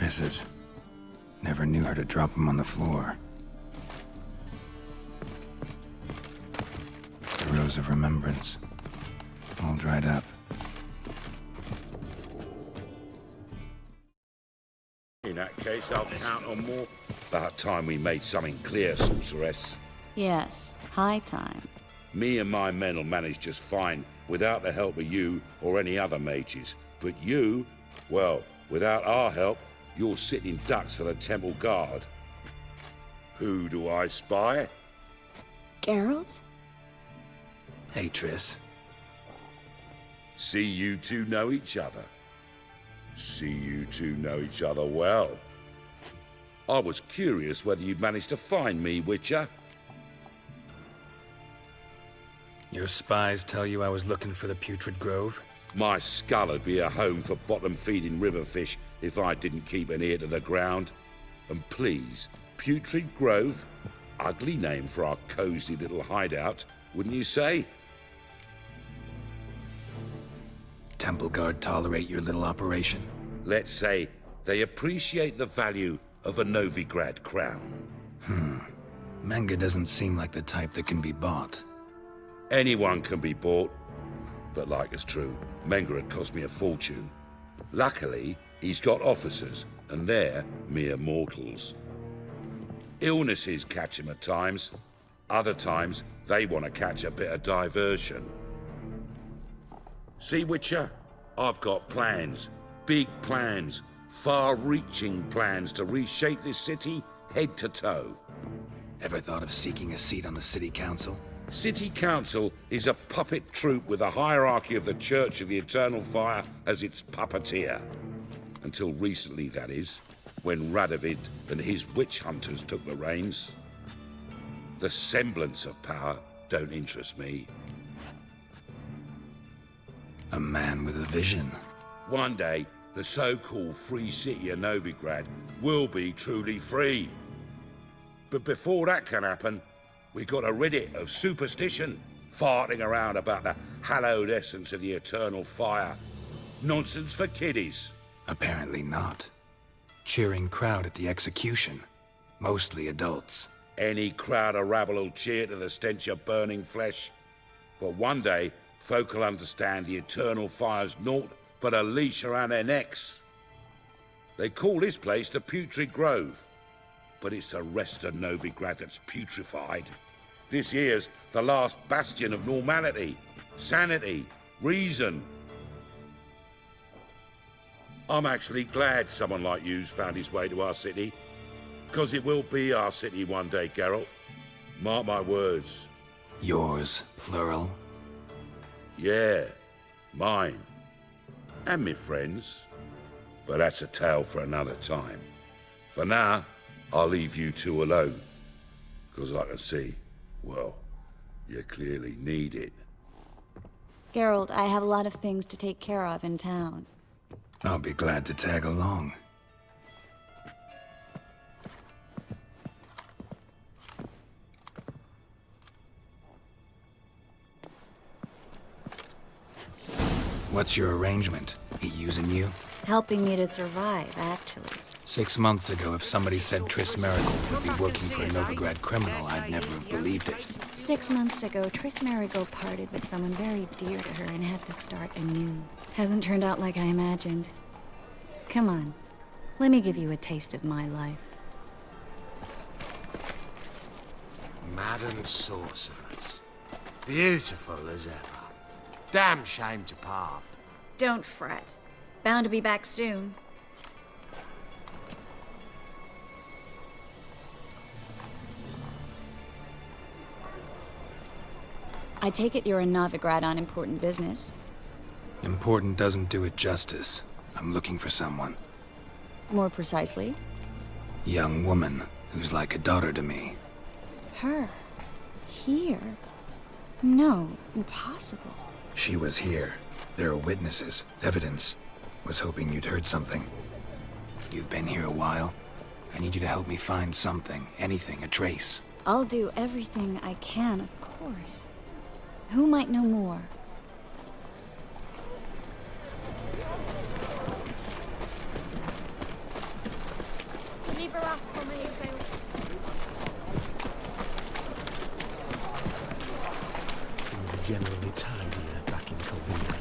Triss's. Never knew her to drop them on the floor. The rose of remembrance. All dried up. In that case, I'll count on more. About time we made something clear, sorceress. Yes, high time. Me and my men will manage just fine without the help of you or any other mages. But you, well, without our help, you're sitting ducks for the temple guard. Who do I spy? Geralt? Hey, Triss. See you two know each other. See you two know each other well. I was curious whether you'd managed to find me, Witcher. Your spies tell you I was looking for the Putrid Grove? My skull would be a home for bottom-feeding river fish if I didn't keep an ear to the ground. And please, Putrid Grove? Ugly name for our cozy little hideout, wouldn't you say? Temple Guard tolerate your little operation? Let's say they appreciate the value of a Novigrad crown. Menga doesn't seem like the type that can be bought. Anyone can be bought. But like it's true, Menga had cost me a fortune. Luckily, he's got officers, and they're mere mortals. Illnesses catch him at times. Other times, they want to catch a bit of diversion. See, Witcher? I've got plans. Big plans. Far-reaching plans to reshape this city head to toe. Ever thought of seeking a seat on the city council? City Council is a puppet troupe with a hierarchy of the Church of the Eternal Fire as its puppeteer. Until recently, that is, when Radovid and his witch hunters took the reins. The semblance of power don't interest me. A man with a vision. One day, the so-called free city of Novigrad will be truly free. But before that can happen, we gotta rid it of superstition, farting around about the hallowed essence of the eternal fire. Nonsense for kiddies. Apparently not. Cheering crowd at the execution. Mostly adults. Any crowd of rabble will cheer to the stench of burning flesh. But one day, folk will understand the eternal fire's naught but a leash around their necks. They call this place the Putrid Grove, but it's the rest of Novigrad that's putrefied. This here's the last bastion of normality, sanity, reason. I'm actually glad someone like you's found his way to our city, because it will be our city one day, Geralt. Mark my words. Yours, plural? Yeah, mine. And me friends. But that's a tale for another time. For now, I'll leave you two alone. Because I can see, well, you clearly need it. Geralt, I have a lot of things to take care of in town. I'll be glad to tag along. What's your arrangement? He using you? Helping me to survive, actually. 6 months ago, if somebody said Triss Merigold would be working for a Novigrad criminal, I'd never have believed it. 6 months ago, Triss Merigold parted with someone very dear to her and had to start anew. Hasn't turned out like I imagined. Come on, let me give you a taste of my life. Madam Sorceress. Beautiful as ever. Damn shame to part. Don't fret. Bound to be back soon. I take it you're in Novigrad on important business. Important doesn't do it justice. I'm looking for someone. More precisely? Young woman who's like a daughter to me. Her? Here? No, impossible. She was here. There are witnesses, evidence. Was hoping you'd heard something. You've been here a while. I need you to help me find something, anything, a trace. I'll do everything I can, of course. Who might know more? Neither us for me, Phil. Things are generally tidier back in Calvino.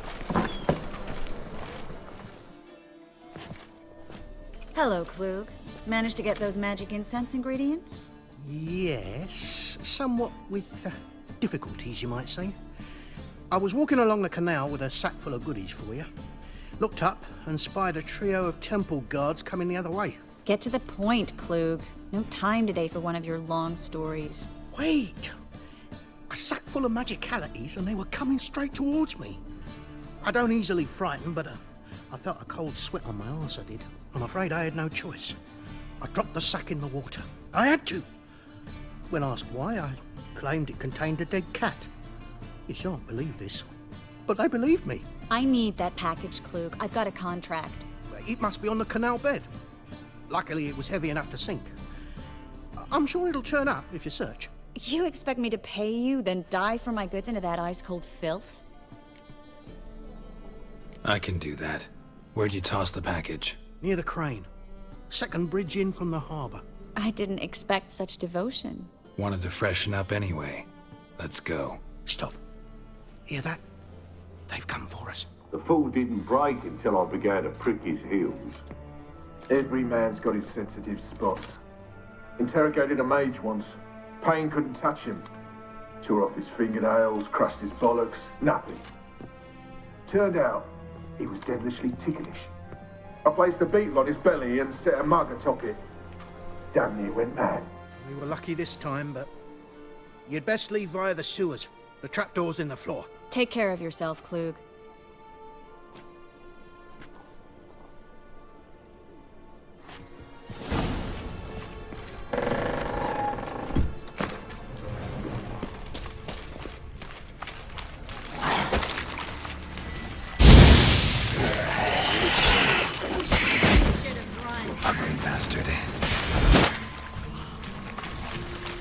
Hello, Klug. Managed to get those magic incense ingredients? Yes, somewhat with difficulties, you might say. I was walking along the canal with a sack full of goodies for you. Looked up and spied a trio of temple guards coming the other way. Get to the point, Klug. No time today for one of your long stories. Wait! A sack full of magicalities and they were coming straight towards me. I don't easily frighten, but I felt a cold sweat on my arse, I did. I'm afraid I had no choice. I dropped the sack in the water. I had to. When asked why, I claimed it contained a dead cat. You shan't believe this, but they believed me. I need that package, Klug. I've got a contract. It must be on the canal bed. Luckily, it was heavy enough to sink. I'm sure it'll turn up if you search. You expect me to pay you, then dive for my goods into that ice-cold filth? I can do that. Where'd you toss the package? Near the crane. Second bridge in from the harbour. I didn't expect such devotion. Wanted to freshen up anyway. Let's go. Stop. Hear that? They've come for us. The fool didn't break until I began to prick his heels. Every man's got his sensitive spots. Interrogated a mage once. Pain couldn't touch him. Tore off his fingernails, crushed his bollocks, nothing. Turned out, he was devilishly ticklish. I placed a beetle on his belly and set a mug atop it. Damn near went mad. We were lucky this time, but you'd best leave via the sewers. The trapdoor's in the floor. Take care of yourself, Klug. Ugly bastard.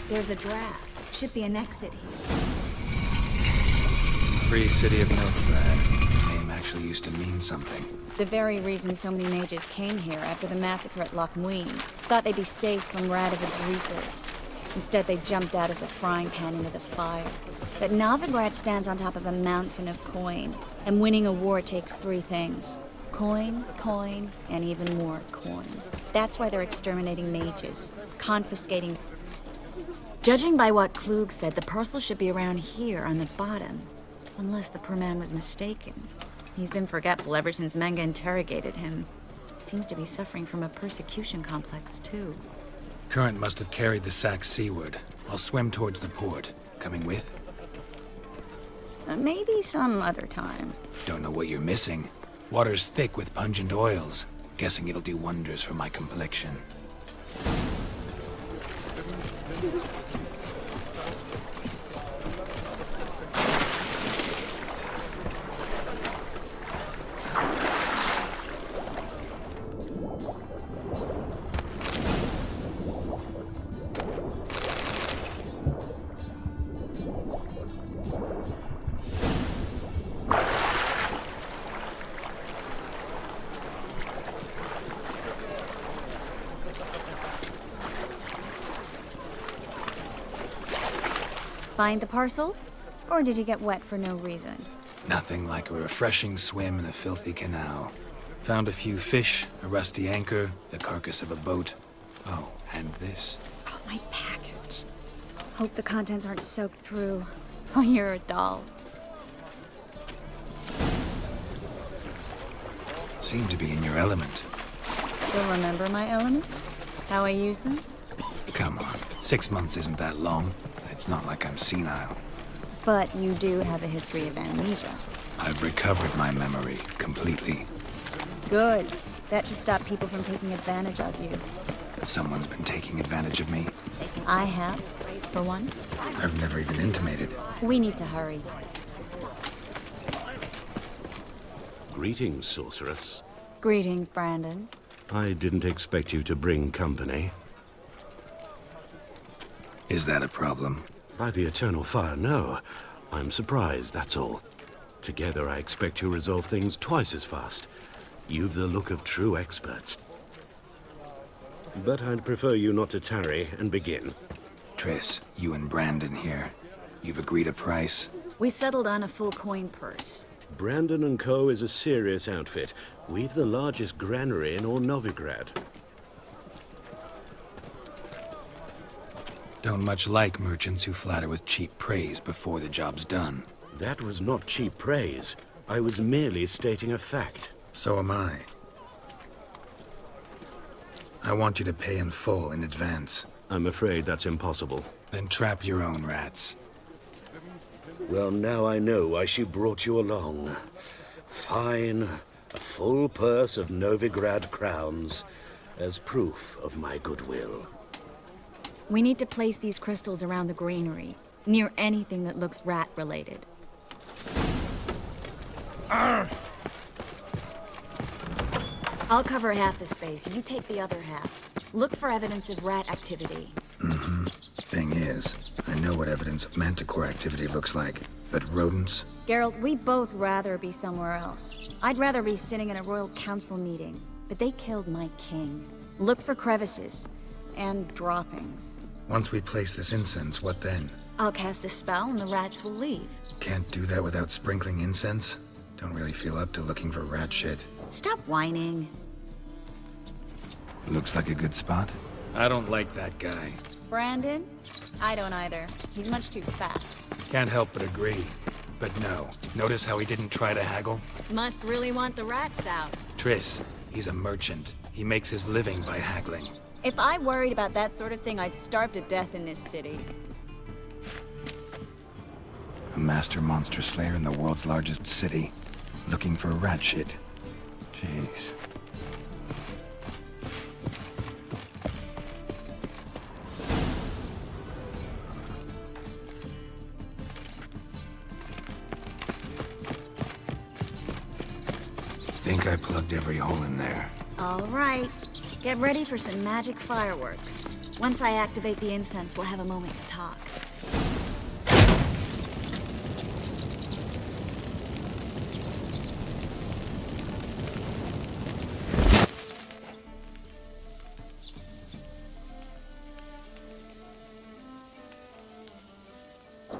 There's a draft. Should be an exit here. Free City of Novigrad. The name actually used to mean something. The very reason so many mages came here after the massacre at Loch Muin. Thought they'd be safe from Radovid's reapers. Instead, they jumped out of the frying pan into the fire. But Novigrad stands on top of a mountain of coin. And winning a war takes three things. Coin, coin, and even more coin. That's why they're exterminating mages. Confiscating. Judging by what Klug said, the parcel should be around here on the bottom. Unless the poor man was mistaken. He's been forgetful ever since Manga interrogated him. Seems to be suffering from a persecution complex, too. Current must have carried the sack seaward. I'll swim towards the port. Coming with? Maybe some other time. Don't know what you're missing. Water's thick with pungent oils. Guessing it'll do wonders for my complexion. Find the parcel? Or did you get wet for no reason? Nothing like a refreshing swim in a filthy canal. Found a few fish, a rusty anchor, the carcass of a boat. Oh, and this. Oh, my package. Hope the contents aren't soaked through. Oh, you're a doll. Seem to be in your element. You'll remember my elements? How I use them? Come on, 6 months isn't that long. It's not like I'm senile. But you do have a history of amnesia. I've recovered my memory completely. Good. That should stop people from taking advantage of you. Someone's been taking advantage of me. I have, for one. I've never even intimated. We need to hurry. Greetings, sorceress. Greetings, Brandon. I didn't expect you to bring company. Is that a problem? By the eternal fire, no. I'm surprised, that's all. Together, I expect you resolve things twice as fast. You've the look of true experts. But I'd prefer you not to tarry and begin. Triss, you and Brandon here. You've agreed a price? We settled on a full coin purse. Brandon and Co. is a serious outfit. We've the largest granary in all Novigrad. Don't much like merchants who flatter with cheap praise before the job's done. That was not cheap praise. I was merely stating a fact. So am I. I want you to pay in full in advance. I'm afraid that's impossible. Then trap your own rats. Well, now I know why she brought you along. Fine. A full purse of Novigrad crowns as proof of my goodwill. We need to place these crystals around the granary, near anything that looks rat-related. I'll cover half the space, you take the other half. Look for evidence of rat activity. Thing is, I know what evidence of manticore activity looks like, but rodents? Geralt, we'd both rather be somewhere else. I'd rather be sitting in a royal council meeting, but they killed my king. Look for crevices and droppings. Once we place this incense, what then? I'll cast a spell and the rats will leave. Can't do that without sprinkling incense? Don't really feel up to looking for rat shit. Stop whining. Looks like a good spot. I don't like that guy. Brandon? I don't either. He's much too fat. Can't help but agree. But no, notice how he didn't try to haggle? Must really want the rats out. Triss, he's a merchant. He makes his living by haggling. If I worried about that sort of thing, I'd starve to death in this city. A master monster slayer in the world's largest city. Looking for rat shit. Jeez. Think I plugged every hole in there. All right. Get ready for some magic fireworks. Once I activate the incense, we'll have a moment to talk.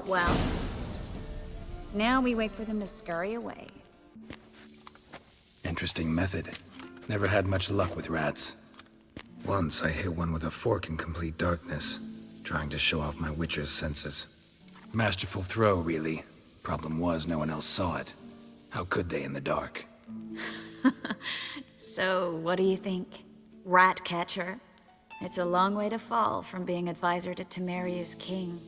Well, now we wait for them to scurry away. Interesting method. Never had much luck with rats. Once I hit one with a fork in complete darkness, trying to show off my witcher's senses. Masterful throw, really. Problem was, no one else saw it. How could they in the dark? So, what do you think? Rat catcher? It's a long way to fall from being advisor to Temeria's king.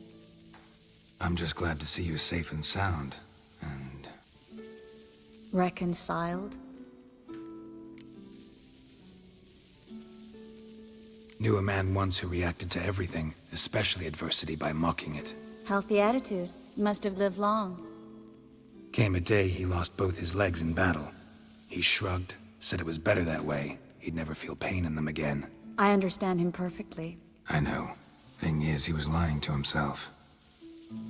I'm just glad to see you safe and sound, and... Reconciled? Knew a man once who reacted to everything, especially adversity, by mocking it. Healthy attitude. Must have lived long. Came a day he lost both his legs in battle. He shrugged, said it was better that way. He'd never feel pain in them again. I understand him perfectly. I know. Thing is, he was lying to himself.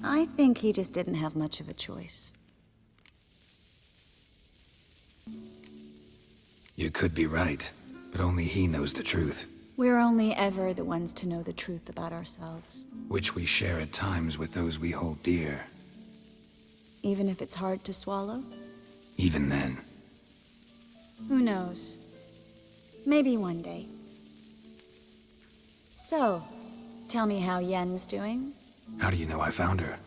I think he just didn't have much of a choice. You could be right, but only he knows the truth. We're only ever the ones to know the truth about ourselves. Which we share at times with those we hold dear. Even if it's hard to swallow? Even then. Who knows? Maybe one day. So, tell me how Yen's doing? How do you know I found her?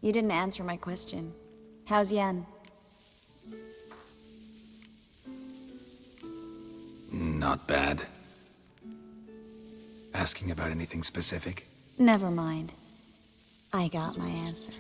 You didn't answer my question. How's Yen? Not bad. Asking about anything specific? Never mind. I got my answer.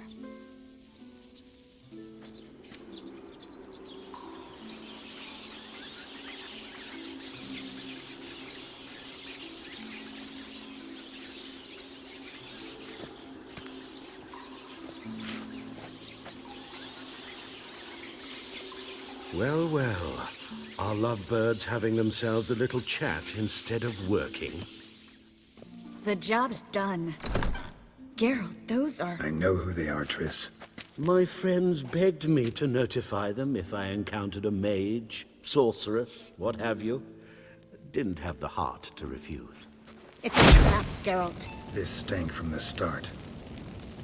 Well, well. Are lovebirds having themselves a little chat instead of working? The job's done. Geralt, those are... I know who they are, Triss. My friends begged me to notify them if I encountered a mage, sorceress, what have you. didn't have the heart to refuse. It's a trap, Geralt. This stank from the start.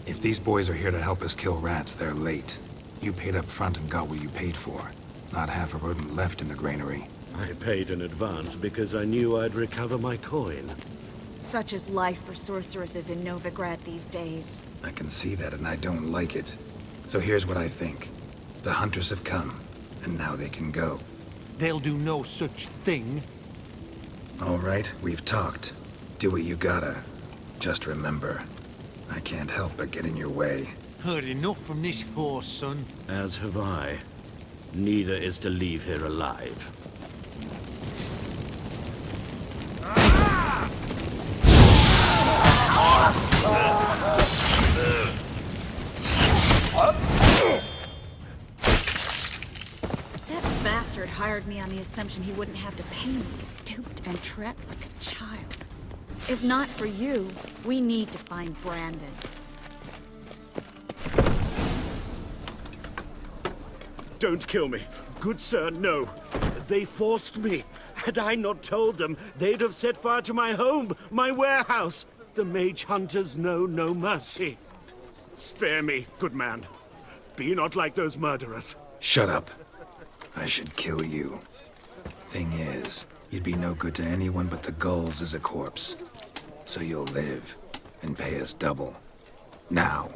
If these boys are here to help us kill rats, they're late. You paid up front and got what you paid for. Not half a rodent left in the granary. I paid in advance because I knew I'd recover my coin. Such is life for sorceresses in Novigrad these days. I can see that and I don't like it. So here's what I think. The hunters have come, and now they can go. They'll do no such thing. All right, we've talked. Do what you gotta. Just remember, I can't help but get in your way. Heard enough from this horse, son. As have I. Neither is to leave here alive. That bastard hired me on the assumption he wouldn't have to pay me. Duped and trapped like a child. If not for you, we need to find Brandon. Don't kill me. Good sir, no. They forced me. Had I not told them, they'd have set fire to my home, my warehouse. The mage hunters know no mercy. Spare me, good man. Be not like those murderers. Shut up. I should kill you. Thing is, you'd be no good to anyone but the gulls as a corpse. So you'll live, and pay us double. Now.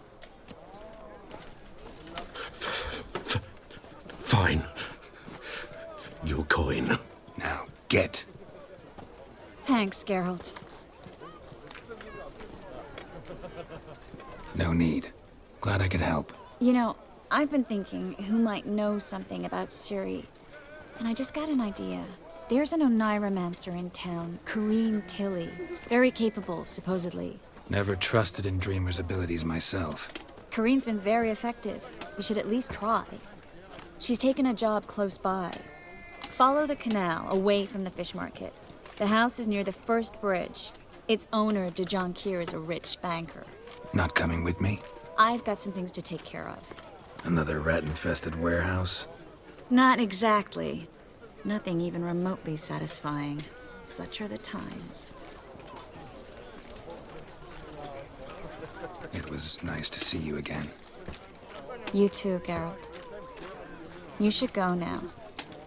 Fine. Your coin. Now, get. Thanks, Geralt. No need. Glad I could help. You know, I've been thinking who might know something about Ciri. And I just got an idea. There's an Oneiromancer in town, Corrine Tilly. Very capable, supposedly. Never trusted in Dreamer's abilities myself. Corrine's been very effective. You should at least try. She's taken a job close by. Follow the canal, away from the fish market. The house is near the first bridge. Its owner, Dejan Kier, is a rich banker. Not coming with me? I've got some things to take care of. Another rat-infested warehouse? Not exactly. Nothing even remotely satisfying. Such are the times. It was nice to see you again. You too, Geralt. You should go now,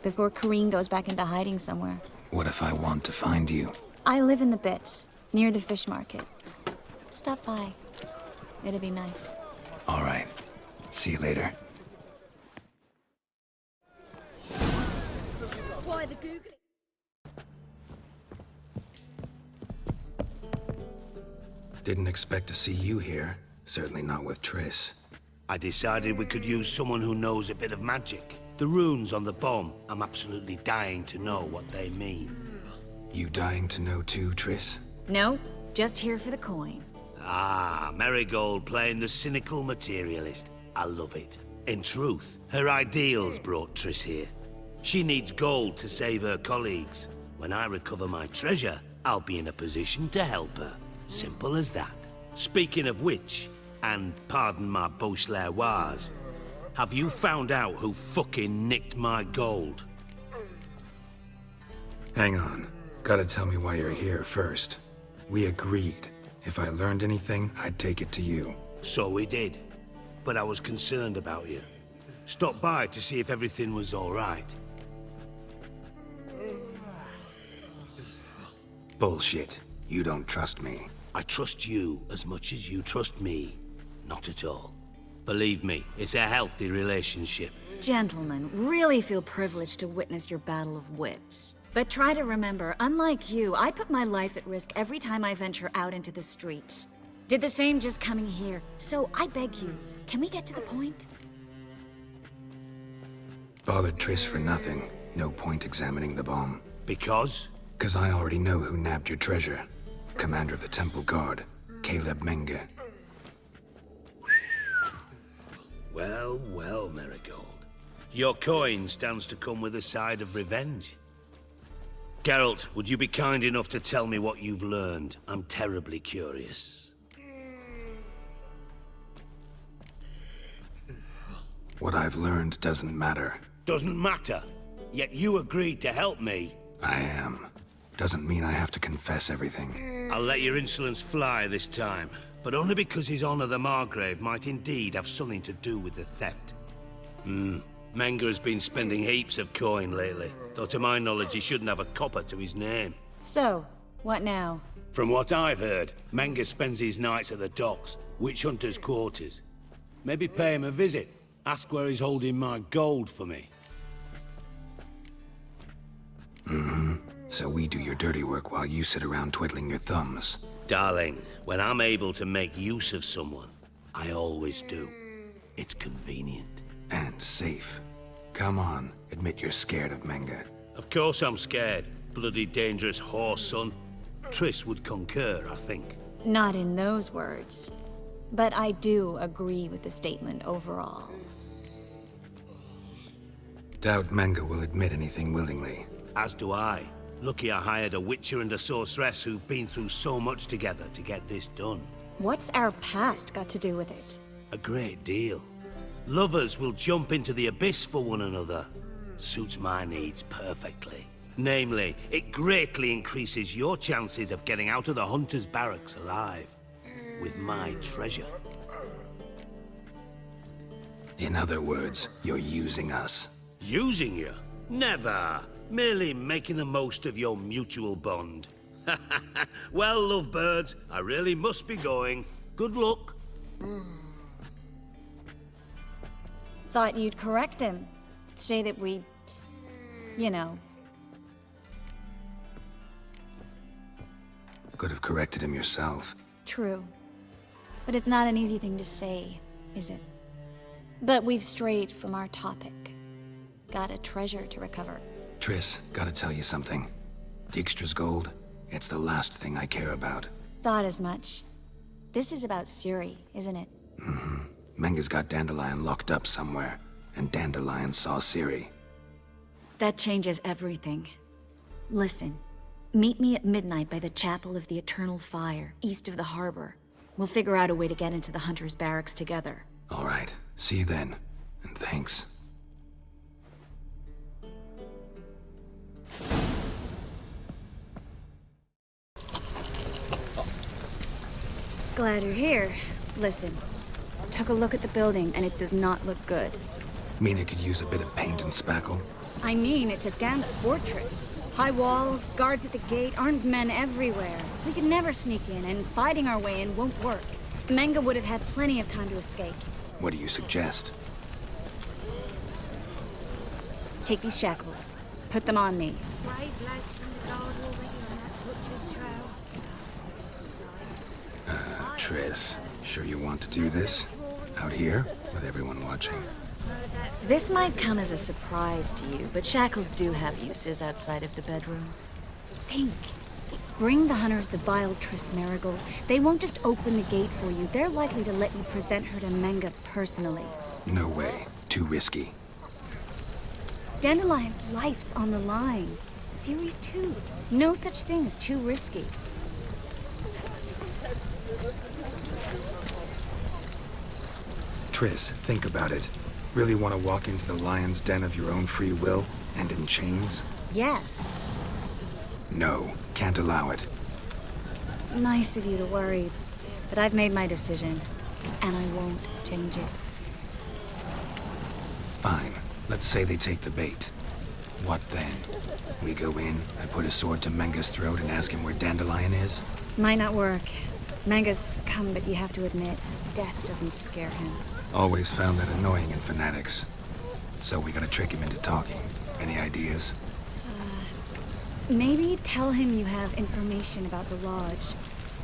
before Corrine goes back into hiding somewhere. What if I want to find you? I live in the Bits, near the fish market. Stop by. It'd be nice. All right. See you later. Why the googly? Didn't expect to see you here. Certainly not with Triss. I decided we could use someone who knows a bit of magic. The runes on the bomb, I'm absolutely dying to know what they mean. You dying to know too, Triss? No, just here for the coin. Ah, Merigold playing the cynical materialist. I love it. In truth, her ideals brought Triss here. She needs gold to save her colleagues. When I recover my treasure, I'll be in a position to help her. Simple as that. Speaking of which, and pardon my Beauclervoise, have you found out who fucking nicked my gold? Hang on. Gotta tell me why you're here first. We agreed. If I learned anything, I'd take it to you. So we did. But I was concerned about you. Stopped by to see if everything was all right. Bullshit. You don't trust me. I trust you as much as you trust me. Not at all. Believe me, it's a healthy relationship. Gentlemen, really feel privileged to witness your battle of wits. But try to remember, unlike you, I put my life at risk every time I venture out into the streets. Did the same just coming here. So I beg you, can we get to the point? Bothered Triss for nothing. No point examining the bomb. Because? 'Cause I already know who nabbed your treasure. Commander of the Temple Guard, Caleb Menge. Well, well, Merigold. Your coin stands to come with a side of revenge. Geralt, would you be kind enough to tell me what you've learned? I'm terribly curious. What I've learned doesn't matter. Doesn't matter. Yet you agreed to help me. I am. Doesn't mean I have to confess everything. I'll let your insolence fly this time, but only because his honor the Margrave might indeed have something to do with the theft. Menga has been spending heaps of coin lately, though to my knowledge he shouldn't have a copper to his name. So, what now? From what I've heard, Menga spends his nights at the docks, witch hunters' quarters. Maybe pay him a visit. Ask where he's holding my gold for me. So we do your dirty work while you sit around twiddling your thumbs. Darling, when I'm able to make use of someone, I always do. It's convenient. And safe. Come on, admit you're scared of Menga. Of course I'm scared. Bloody dangerous horse, son. Triss would concur, I think. Not in those words. But I do agree with the statement overall. Doubt Menga will admit anything willingly. As do I. Lucky I hired a witcher and a sorceress who've been through so much together to get this done. What's our past got to do with it? A great deal. Lovers will jump into the abyss for one another. Suits my needs perfectly. Namely, it greatly increases your chances of getting out of the hunter's barracks alive. With my treasure. In other words, you're using us. Using you? Never. Merely making the most of your mutual bond. Well, lovebirds, I really must be going. Good luck. Thought you'd correct him. Say that we... you know. Could have corrected him yourself. True. But it's not an easy thing to say, is it? But we've strayed from our topic. Got a treasure to recover. Triss, gotta tell you something. Dijkstra's gold, it's the last thing I care about. Thought as much. This is about Ciri, isn't it? Menga's got Dandelion locked up somewhere, and Dandelion saw Ciri. That changes everything. Listen, meet me at midnight by the Chapel of the Eternal Fire, east of the harbor. We'll figure out a way to get into the Hunter's barracks together. All right, see you then, and thanks. Glad you're here. Listen, took a look at the building and it does not look good. Mean it could use a bit of paint and spackle? I mean, it's a damn fortress. High walls, guards at the gate, armed men everywhere. We could never sneak in, and fighting our way in won't work. Menga would have had plenty of time to escape. What do you suggest? Take these shackles. Put them on me. Brave lads from the guard already on that butcher's trail. Triss, sure you want to do this? Out here, with everyone watching? This might come as a surprise to you, but shackles do have uses outside of the bedroom. Think. Bring the hunters the vile Triss Merigold. They won't just open the gate for you. They're likely to let you present her to Menga personally. No way. Too risky. Dandelion's life's on the line. Ciri's too. No such thing as too risky. Triss, think about it. Really want to walk into the lion's den of your own free will, and in chains? Yes. No, can't allow it. Nice of you to worry, but I've made my decision, and I won't change it. Fine. Let's say they take the bait. What then? We go in, I put a sword to Menga's throat and ask him where Dandelion is? Might not work. Menga's scum, but you have to admit, death doesn't scare him. Always found that annoying in fanatics. So we gotta trick him into talking. Any ideas? Maybe tell him you have information about the Lodge.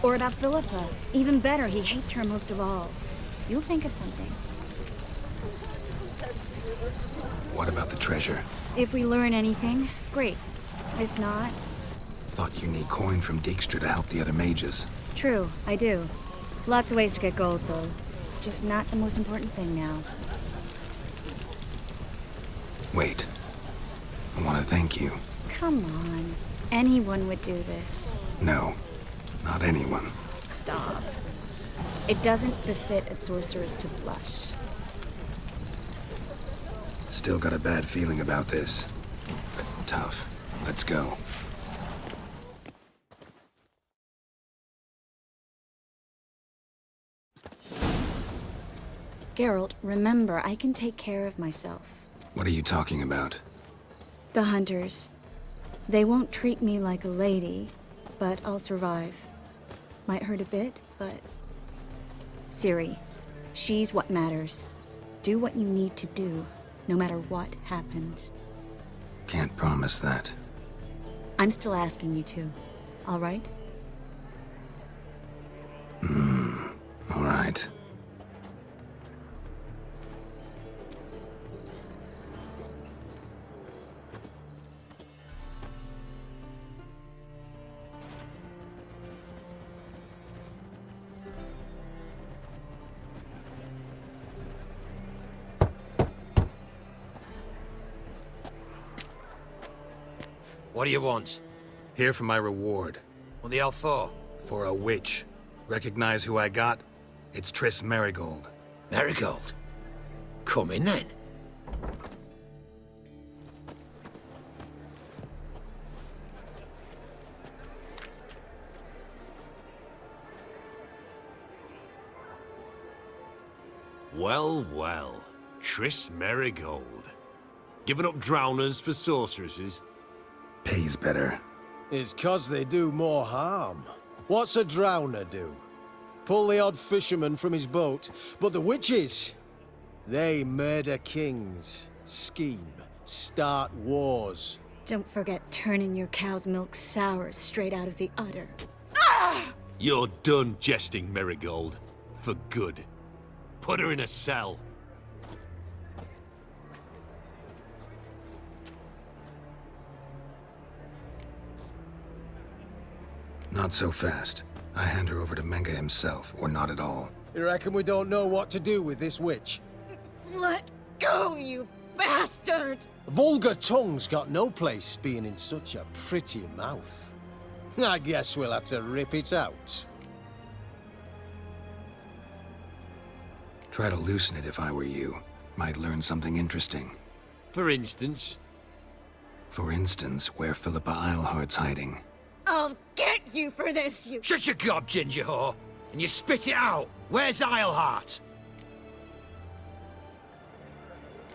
Or about Philippa. Even better, he hates her most of all. You'll think of something. What about the treasure? If we learn anything, great. If not... Thought you need coin from Dijkstra to help the other mages. True, I do. Lots of ways to get gold, though. It's just not the most important thing now. Wait. I want to thank you. Come on. Anyone would do this. No, not anyone. Stop. It doesn't befit a sorceress to blush. Still got a bad feeling about this. But tough. Let's go. Geralt, remember, I can take care of myself. What are you talking about? The hunters. They won't treat me like a lady, but I'll survive. Might hurt a bit, but... Ciri, she's what matters. Do what you need to do, no matter what happens. Can't promise that. I'm still asking you to, all right? All right. What do you want? Here for my reward. What the hell for? For a witch. Recognize who I got? It's Triss Merigold. Merigold? Come in then. Well, well. Triss Merigold. Giving up drowners for sorceresses? Pays better. It's 'cause they do more harm. What's a drowner do? Pull the odd fisherman from his boat. But the witches, they murder kings, scheme, start wars. Don't forget turning your cow's milk sour straight out of the udder. You're done jesting, Merigold. For good. Put her in a cell. Not so fast. I hand her over to Menge himself, or not at all. You reckon we don't know what to do with this witch? Let go, you bastard! Vulgar tongue's got no place being in such a pretty mouth. I guess we'll have to rip it out. Try to loosen it if I were you. Might learn something interesting. For instance? For instance, where Philippa Eilhart's hiding. I'll get you for this, you... Shut your gob, ginger whore, and you spit it out. Where's Eilhart?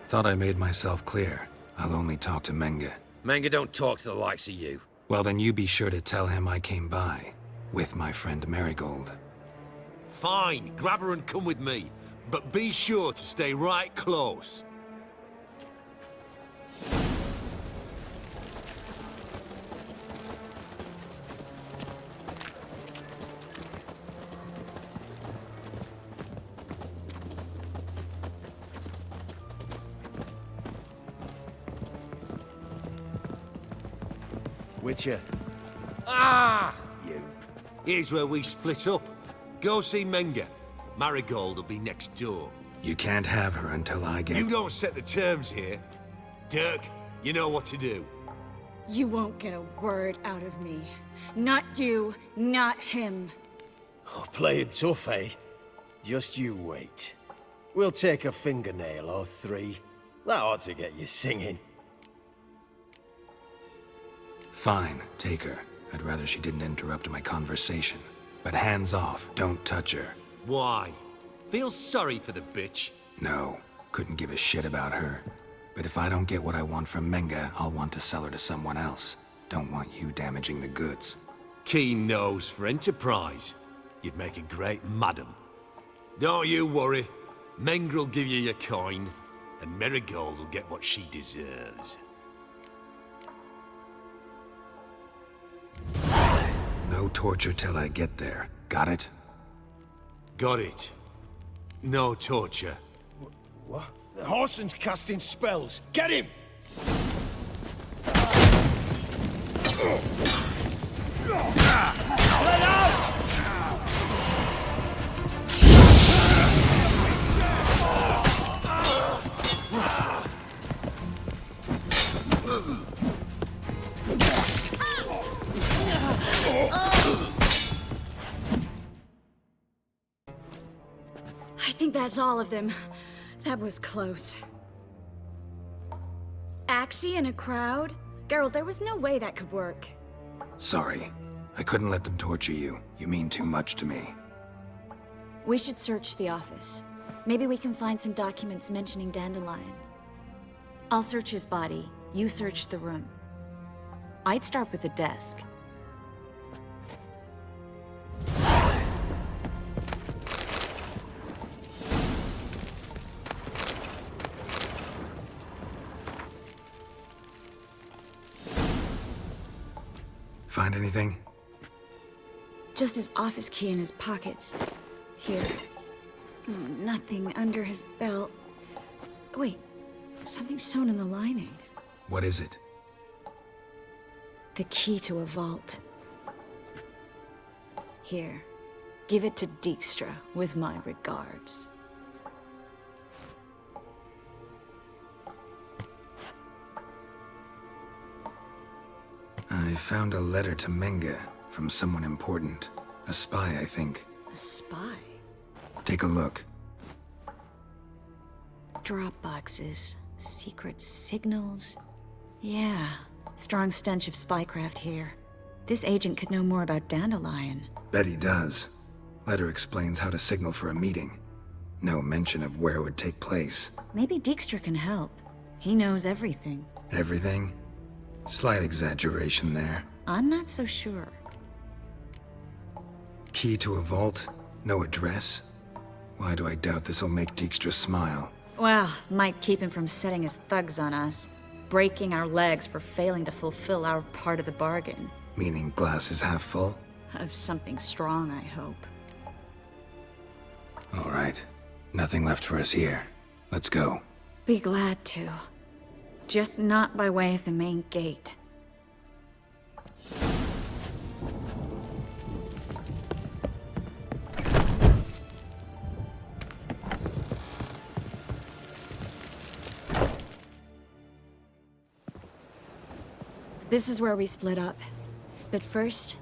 Thought I made myself clear. I'll only talk to Menge. Menge don't talk to the likes of you. Well, then you be sure to tell him I came by. With my friend Merigold. Fine, grab her and come with me. But be sure to stay right close. Witcher. Ah! You. Here's where we split up. Go see Menge. Merigold will be next door. You can't have her until I get... You don't set the terms here. Dirk, you know what to do. You won't get a word out of me. Not you, not him. Oh, playing tough, eh? Just you wait. We'll take a fingernail or three. That ought to get you singing. Fine, take her. I'd rather she didn't interrupt my conversation. But hands off, don't touch her. Why? Feel sorry for the bitch? No, couldn't give a shit about her. But if I don't get what I want from Menge, I'll want to sell her to someone else. Don't want you damaging the goods. Keen nose for enterprise. You'd make a great madam. Don't you worry. Menge will give you your coin, and Merigold will get what she deserves. No torture till I get there. Got it? Got it. No torture. What? The Horson's casting spells. Get him! Let out! I think that's all of them. That was close. Axie in a crowd? Geralt, there was no way that could work. Sorry. I couldn't let them torture you. You mean too much to me. We should search the office. Maybe we can find some documents mentioning Dandelion. I'll search his body. You search the room. I'd start with the desk. Find anything? Just his office key in his pockets. Here. Nothing under his belt. Wait, something sewn in the lining. What is it? The key to a vault. Here. Give it to Dijkstra with my regards. I found a letter to Menge from someone important. A spy, I think. A spy? Take a look. Drop boxes, secret signals. Yeah, strong stench of spycraft here. This agent could know more about Dandelion. Bet he does. Letter explains how to signal for a meeting. No mention of where it would take place. Maybe Dijkstra can help. He knows everything. Everything? Slight exaggeration there. I'm not so sure. Key to a vault? No address? Why do I doubt this'll make Dijkstra smile? Well, might keep him from setting his thugs on us. Breaking our legs for failing to fulfill our part of the bargain. Meaning glass is half full? Of something strong, I hope. All right. Nothing left for us here. Let's go. Be glad to. Just not by way of the main gate. This is where we split up. But first,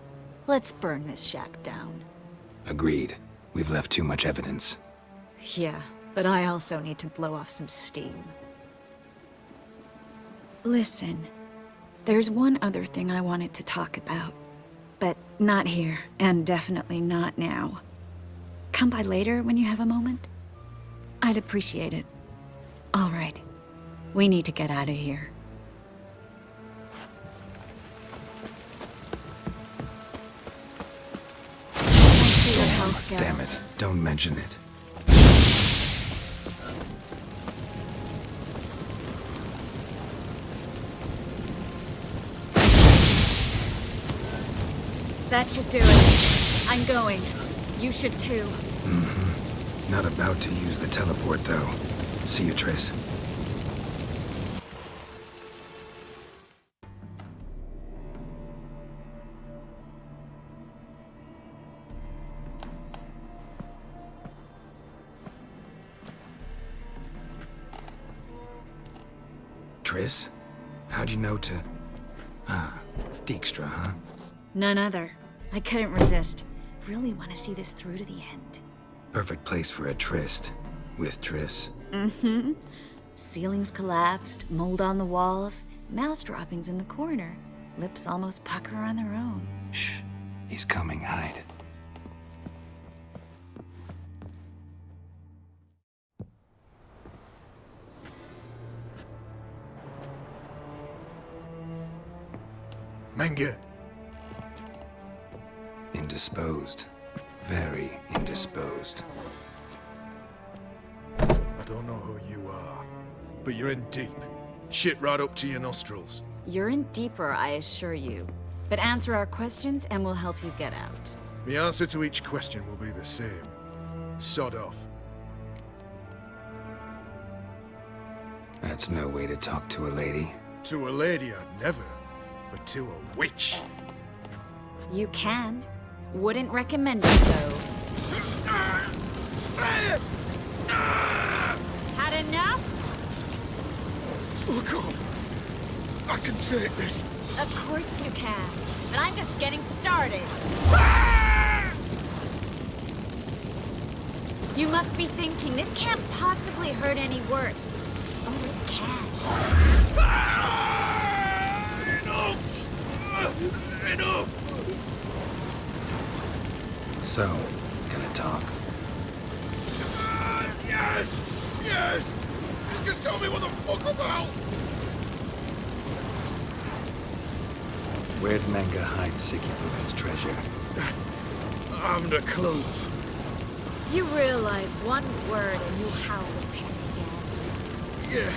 let's burn this shack down. Agreed. We've left too much evidence. Yeah, but I also need to blow off some steam. Listen, there's one other thing I wanted to talk about. But not here, and definitely not now. Come by later when you have a moment? I'd appreciate it. All right. We need to get out of here. Damn it. Don't mention it. That should do it. I'm going. You should too. Mm-hmm. Not about to use the teleport, though. See you, Triss. Triss? How'd you know to... Ah, Dijkstra, huh? None other. I couldn't resist. Really want to see this through to the end. Perfect place for a tryst. With Triss. Mm-hmm. Ceilings collapsed, mold on the walls, mouse droppings in the corner. Lips almost pucker on their own. Shh. He's coming, hide. Menge. Indisposed. Very indisposed. I don't know who you are, but you're in deep. Shit right up to your nostrils. You're in deeper, I assure you. But answer our questions and we'll help you get out. The answer to each question will be the same. Sod off. That's no way to talk to a lady. To a lady, I'd never. But to a witch. You can. Wouldn't recommend it, though. Had enough? Fuck off. I can take this. Of course you can. But I'm just getting started. You must be thinking, this can't possibly hurt any worse. Oh, it can. Enough! So, gonna talk? Yes! Yes! Just tell me what the fuck about! Where'd Menge hide Siggy Bookin's treasure? I haven't a clue. You realize one word and you'll howl with pain again. Yeah,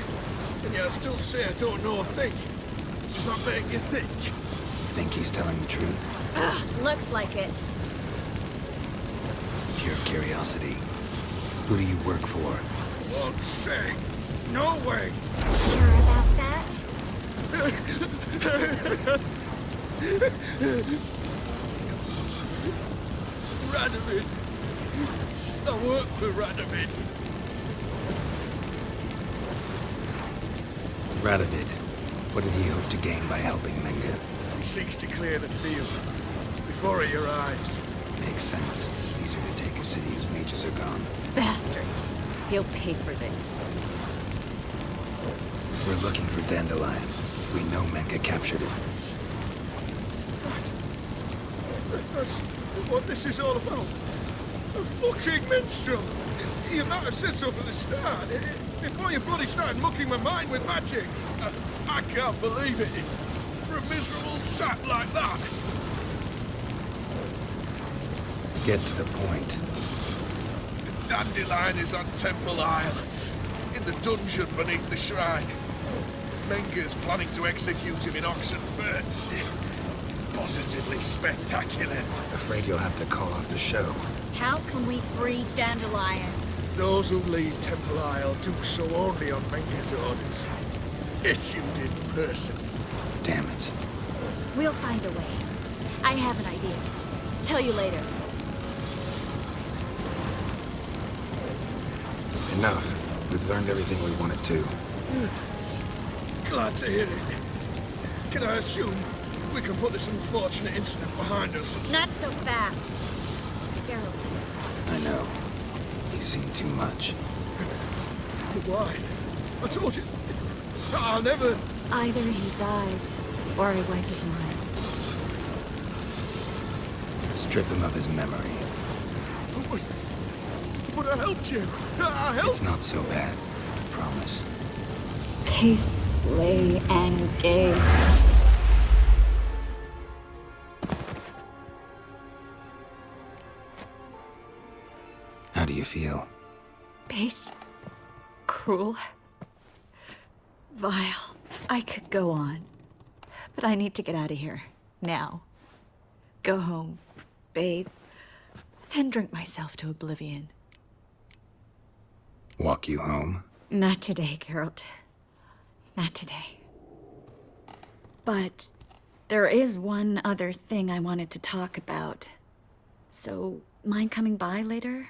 and yet I still say I don't know a thing. Does that make you think? Think he's telling the truth? Ugh, looks like it. Pure curiosity. Who do you work for? Won't say. No way. Sure about that? Radovid. I work for Radovid. Radovid. What did he hope to gain by helping Menge? He seeks to clear the field before he arrives. Makes sense. Easier to take a city whose mages are gone. Bastard. He'll pay for this. We're looking for Dandelion. We know Menge captured it. That's what this is all about. A fucking minstrel! You might have said so from the start. Before you bloody started mucking my mind with magic. I can't believe it. For a miserable sap like that. Get to the point. The Dandelion is on Temple Isle. In the dungeon beneath the shrine. Menge's planning to execute him in Oxenfurt. Positively spectacular. Afraid you'll have to call off the show. How can we free Dandelion? Those who leave Temple Isle do so only on Menge's orders. Issued in person. Damn it. We'll find a way. I have an idea. Tell you later. Enough. We've learned everything we wanted to. Glad to hear it. Can I assume we can put this unfortunate incident behind us? Not so fast. Geralt. I know. He's seen too much. Why? I told you. I'll never... Either he dies, or I wipe his mind. Strip him of his memory. But I helped you. I helped... It's not so bad. I promise. Peace, lay, and gay. How do you feel? Base. Cruel. Vile. I could go on. But I need to get out of here. Now. Go home. Bathe. Then drink myself to oblivion. Walk you home? Not today, Geralt. Not today. But there is one other thing I wanted to talk about. So, mind coming by later?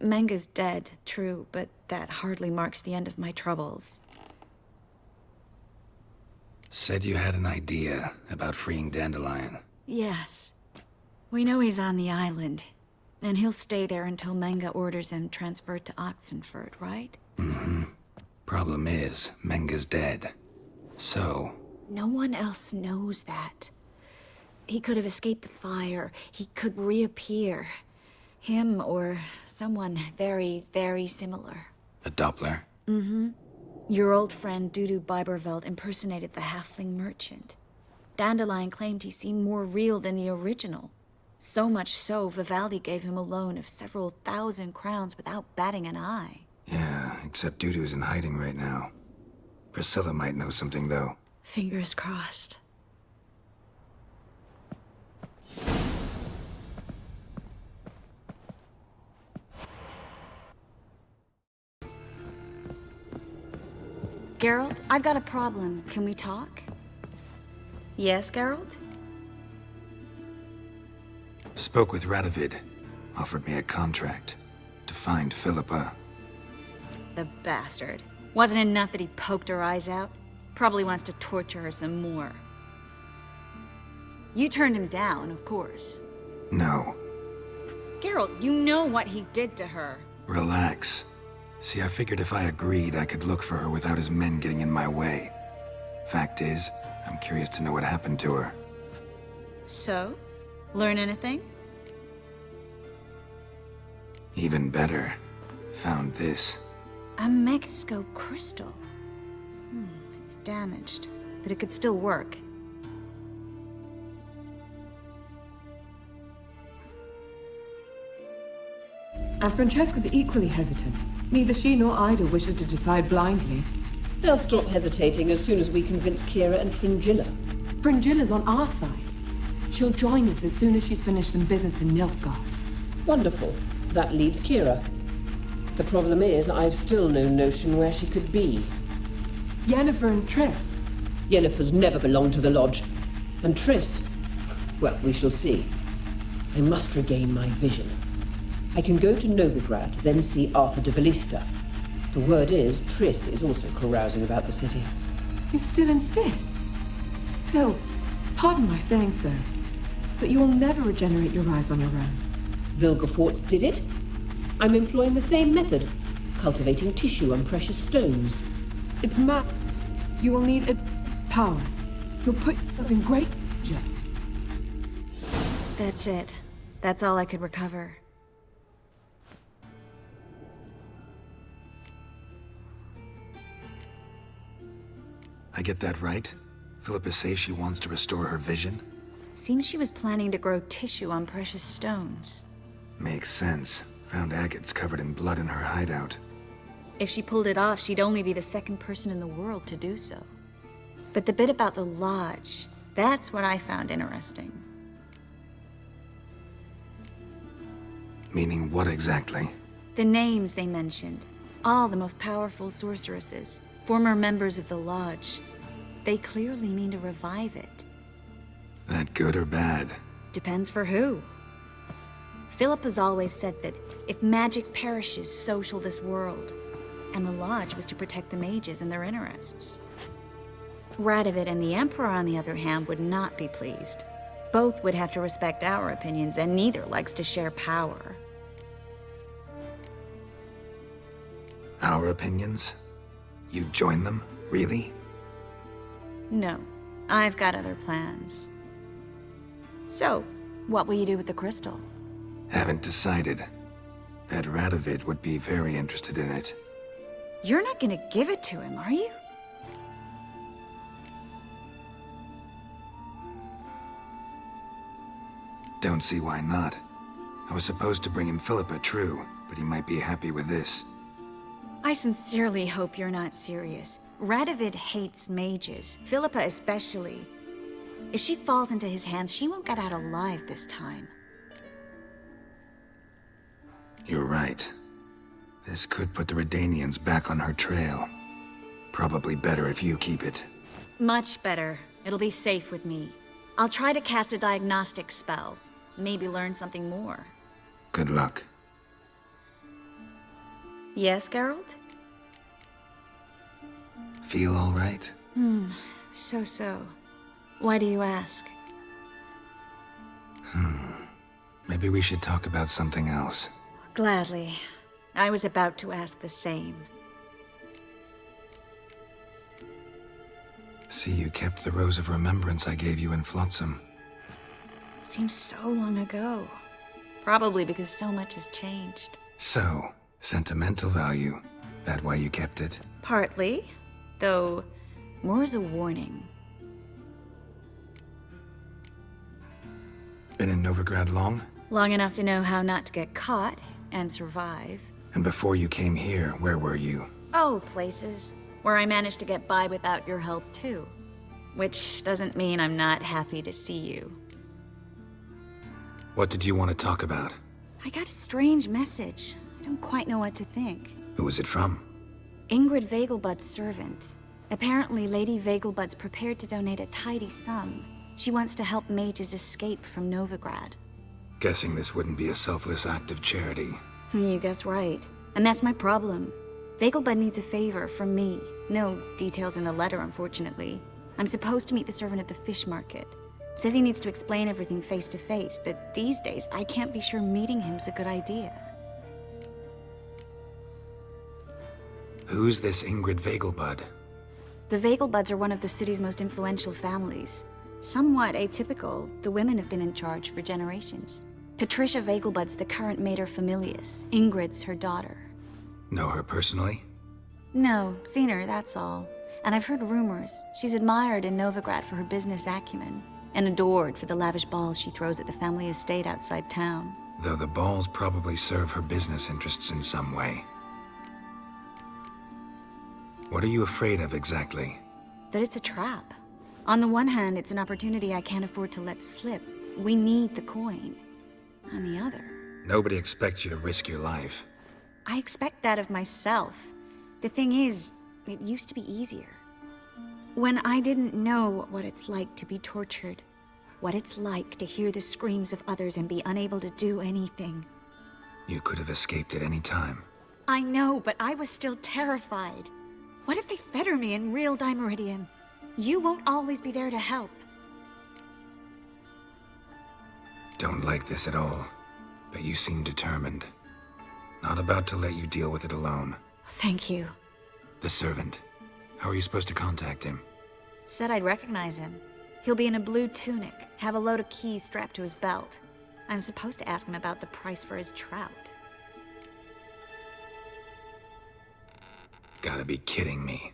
Menge's dead, true, but that hardly marks the end of my troubles. Said you had an idea about freeing Dandelion. Yes. We know he's on the island, and he'll stay there until Menge orders him transferred to Oxenfurt, right? Mm-hmm. Problem is, Menge's dead. So... No one else knows that. He could have escaped the fire. He could reappear. Him or someone very, very similar. A Doppler? Mm-hmm. Your old friend Dudu Biberveld impersonated the halfling merchant. Dandelion claimed he seemed more real than the original. So much so, Vivaldi gave him a loan of several thousand crowns without batting an eye. Yeah, except Dudu's in hiding right now. Priscilla might know something, though. Fingers crossed. Geralt, I've got a problem. Can we talk? Yes, Geralt? Spoke with Radovid. Offered me a contract. To find Philippa. The bastard. Wasn't enough that he poked her eyes out? Probably wants to torture her some more. You turned him down, of course. No. Geralt, you know what he did to her. Relax. See, I figured if I agreed, I could look for her without his men getting in my way. Fact is, I'm curious to know what happened to her. So? Learn anything? Even better. found this. A megascope crystal. It's damaged, but it could still work. And Francesca's equally hesitant. Neither she nor Ida wishes to decide blindly. They'll stop hesitating as soon as we convince Kira and Fringilla. Fringilla's on our side. She'll join us as soon as she's finished some business in Nilfgaard. Wonderful. That leaves Kira. The problem is, I've still no notion where she could be. Yennefer and Triss. Yennefer's never belonged to the Lodge. And Triss, well, we shall see. I must regain my vision. I can go to Novigrad, then see Arthur de Valista. The word is, Triss is also carousing about the city. You still insist? Phil, pardon my saying so, but you will never regenerate your eyes on your own. Vilgefortz did it. I'm employing the same method, cultivating tissue and precious stones. It's madness. You will need its power. You'll put yourself in great danger. That's it. That's all I could recover. I get that right? Philippa says she wants to restore her vision? Seems she was planning to grow tissue on precious stones. Makes sense. Found agates covered in blood in her hideout. If she pulled it off, she'd only be the second person in the world to do so. But the bit about the Lodge, that's what I found interesting. Meaning what exactly? The names they mentioned. All the most powerful sorceresses, former members of the Lodge. They clearly mean to revive it. That good or bad? Depends for who. Philip has always said that if magic perishes, so shall this world. And the Lodge was to protect the mages and their interests. Radovid and the Emperor, on the other hand, would not be pleased. Both would have to respect our opinions, and neither likes to share power. Our opinions? You'd join them? Really? No, I've got other plans. So, what will you do with the crystal? Haven't decided. Ed Radovid would be very interested in it. You're not gonna give it to him, are you? Don't see why not. I was supposed to bring him Philippa, true, but he might be happy with this. I sincerely hope you're not serious. Radovid hates mages, Philippa especially. If she falls into his hands, she won't get out alive this time. You're right. This could put the Redanians back on her trail. Probably better if you keep it. Much better. It'll be safe with me. I'll try to cast a diagnostic spell. Maybe learn something more. Good luck. Yes, Geralt? Feel all right? So. Why do you ask? Maybe we should talk about something else. Gladly. I was about to ask the same. See, you kept the Rose of Remembrance I gave you in Flotsam. Seems so long ago. Probably because so much has changed. So, sentimental value. That why you kept it? Partly. Though, more as a warning. Been in Novigrad long? Long enough to know how not to get caught and survive. And before you came here, where were you? Oh, places. Where I managed to get by without your help, too. Which doesn't mean I'm not happy to see you. What did you want to talk about? I got a strange message. I don't quite know what to think. Who was it from? Ingrid Vegelbud's servant. Apparently, Lady Vegelbud's prepared to donate a tidy sum. She wants to help mages escape from Novigrad. Guessing this wouldn't be a selfless act of charity. You guess right. And that's my problem. Vegelbud needs a favor from me. No details in the letter, unfortunately. I'm supposed to meet the servant at the fish market. Says he needs to explain everything face to face, but these days I can't be sure meeting him's a good idea. Who's this Ingrid Vegelbud? The Vegelbuds are one of the city's most influential families. Somewhat atypical, the women have been in charge for generations. Patricia Vegelbud's the current mater familias. Ingrid's her daughter. Know her personally? No, seen her, that's all. And I've heard rumors. She's admired in Novigrad for her business acumen, and adored for the lavish balls she throws at the family estate outside town. Though the balls probably serve her business interests in some way. What are you afraid of exactly? That it's a trap. On the one hand, it's an opportunity I can't afford to let slip. We need the coin. On the other... Nobody expects you to risk your life. I expect that of myself. The thing is, it used to be easier. When I didn't know what it's like to be tortured, what it's like to hear the screams of others and be unable to do anything. You could have escaped at any time. I know, but I was still terrified. What if they fetter me in real Dimeridian? You won't always be there to help. Don't like this at all, but you seem determined. Not about to let you deal with it alone. Thank you. The servant. How are you supposed to contact him? Said I'd recognize him. He'll be in a blue tunic, have a load of keys strapped to his belt. I'm supposed to ask him about the price for his trout. Gotta be kidding me.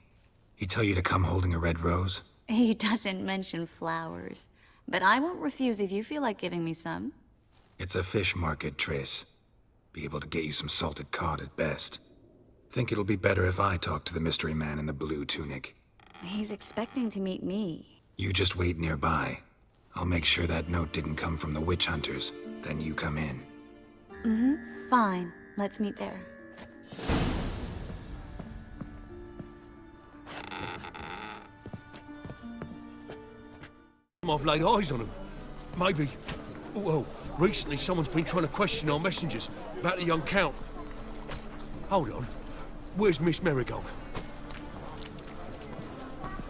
He tell you to come holding a red rose? He doesn't mention flowers, but I won't refuse if you feel like giving me some. It's a fish market, Triss. Be able to get you some salted cod at best. Think it'll be better if I talk to the mystery man in the blue tunic. He's expecting to meet me. You just wait nearby. I'll make sure that note didn't come from the witch hunters. Then you come in. Fine. Let's meet there. I've laid eyes on him. Maybe... Well, recently someone's been trying to question our messengers about the young Count. Hold on. Where's Miss Merigold?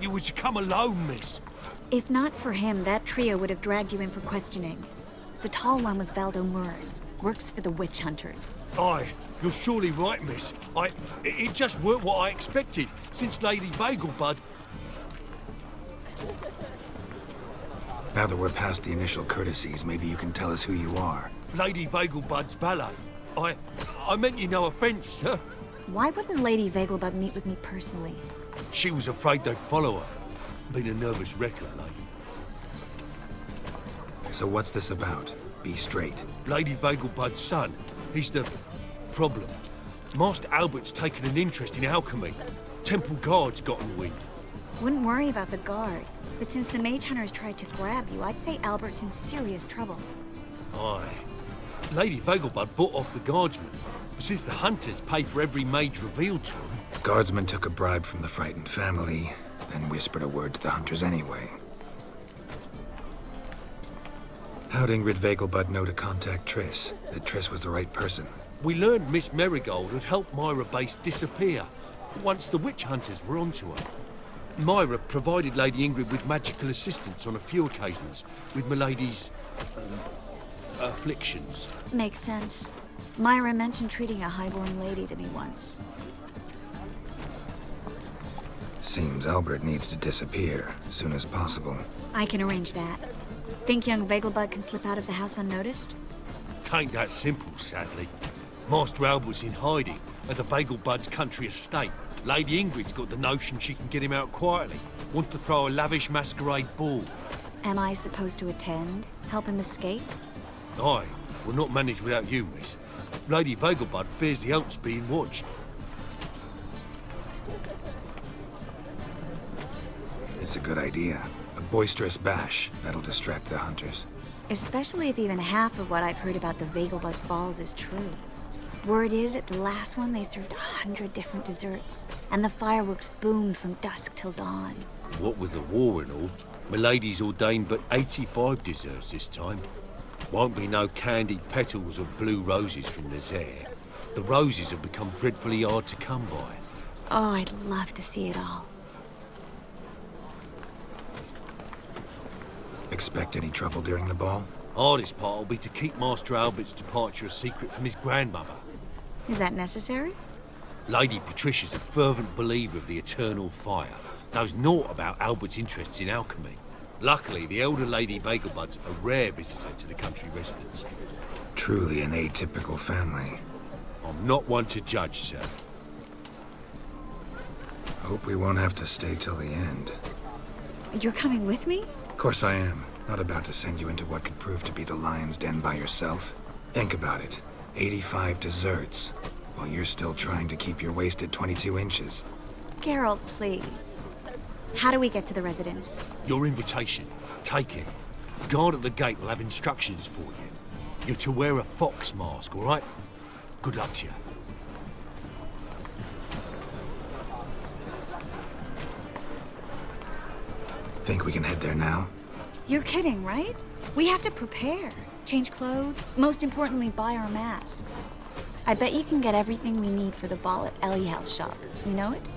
You was to come alone, miss. If not for him, that trio would have dragged you in for questioning. The tall one was Valdo Muris. Works for the witch hunters. Aye, you're surely right, miss. It just weren't what I expected, since Lady Vegelbud... Now that we're past the initial courtesies, maybe you can tell us who you are. Lady Vegelbud's valet. I meant you no offence, sir. Why wouldn't Lady Vegelbud meet with me personally? She was afraid they'd follow her. Been a nervous wreck of late. So what's this about? Be straight. Lady Vegelbud's son. He's the... problem. Master Albert's taken an interest in alchemy. Temple guards gotten wind. Wouldn't worry about the guard. But since the mage hunters tried to grab you, I'd say Albert's in serious trouble. Aye. Lady Vegelbud bought off the guardsmen. Since the hunters pay for every mage revealed to them... Guardsmen took a bribe from the frightened family, then whispered a word to the hunters anyway. How'd Ingrid Vegelbud know to contact Triss? That Triss was the right person? We learned Miss Merigold had helped Myra Base disappear once the witch hunters were onto her. Myra provided Lady Ingrid with magical assistance on a few occasions with Milady's... afflictions. Makes sense. Myra mentioned treating a highborn lady to me once. Seems Albert needs to disappear as soon as possible. I can arrange that. Think young Vegelbud can slip out of the house unnoticed? Tain't that simple, sadly. Master Albert's in hiding at the Vegelbud's country estate. Lady Ingrid's got the notion she can get him out quietly. Wants to throw a lavish masquerade ball. Am I supposed to attend? Help him escape? Aye. We'll not manage without you, miss. Lady Vegelbud fears the Alps being watched. It's a good idea. A boisterous bash. That'll distract the hunters. Especially if even half of what I've heard about the Vegelbud's balls is true. Word is, at the last one, they served 100 different desserts, and the fireworks boomed from dusk till dawn. What with the war and all, Milady's ordained but 85 desserts this time. Won't be no candied petals or blue roses from Nazaire. The roses have become dreadfully hard to come by. Oh, I'd love to see it all. Expect any trouble during the ball? Hardest part will be to keep Master Albert's departure a secret from his grandmother. Is that necessary? Lady Patricia's a fervent believer of the eternal fire. Knows naught about Albert's interests in alchemy. Luckily, the elder Lady Vegelbud's a rare visitor to the country residence. Truly an atypical family. I'm not one to judge, sir. Hope we won't have to stay till the end. You're coming with me? Of course I am. Not about to send you into what could prove to be the lion's den by yourself. Think about it. 85 desserts, while you're still trying to keep your waist at 22 inches. Geralt, please. How do we get to the residence? Your invitation. Take it. Guard at the gate will have instructions for you. You're to wear a fox mask, all right? Good luck to you. Think we can head there now? You're kidding, right? We have to prepare. Change clothes. Most importantly, buy our masks. I bet you can get everything we need for the ball at Eliel's shop. You know it?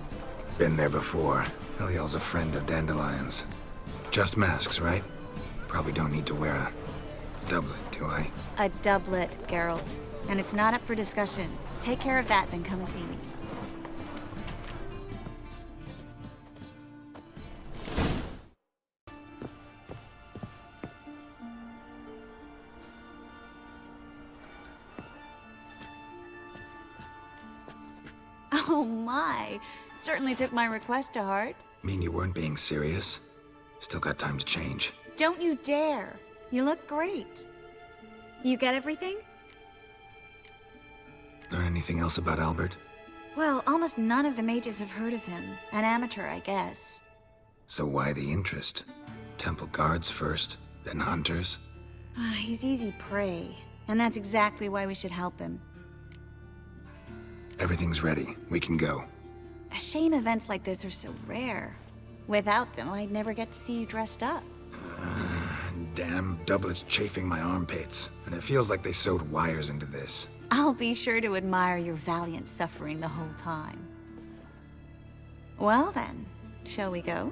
Been there before. Eliel's a friend of Dandelion's. Just masks, right? Probably don't need to wear a doublet, do I? A doublet, Geralt. And it's not up for discussion. Take care of that, then come and see me. Oh my! Certainly took my request to heart. Mean you weren't being serious? Still got time to change. Don't you dare! You look great. You get everything? Learn anything else about Albert? Well, almost none of the mages have heard of him. An amateur, I guess. So why the interest? Temple guards first, then hunters? He's easy prey. And that's exactly why we should help him. Everything's ready. We can go. A shame events like this are so rare. Without them, I'd never get to see you dressed up. Damn doublets chafing my armpits. And it feels like they sewed wires into this. I'll be sure to admire your valiant suffering the whole time. Well then, shall we go?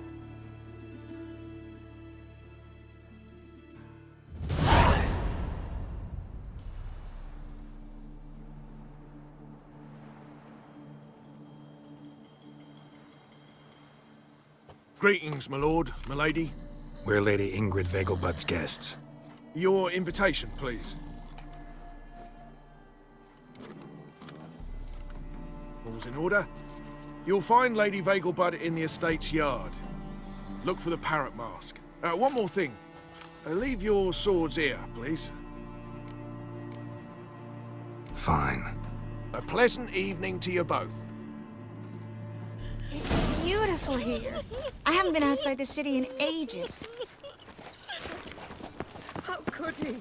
Greetings, my lord, my lady. We're Lady Ingrid Vegelbud's guests. Your invitation, please. All's in order. You'll find Lady Vegelbud in the estate's yard. Look for the parrot mask. One more thing. Leave your swords here, please. Fine. A pleasant evening to you both. It's beautiful here. I haven't been outside the city in ages. How could he?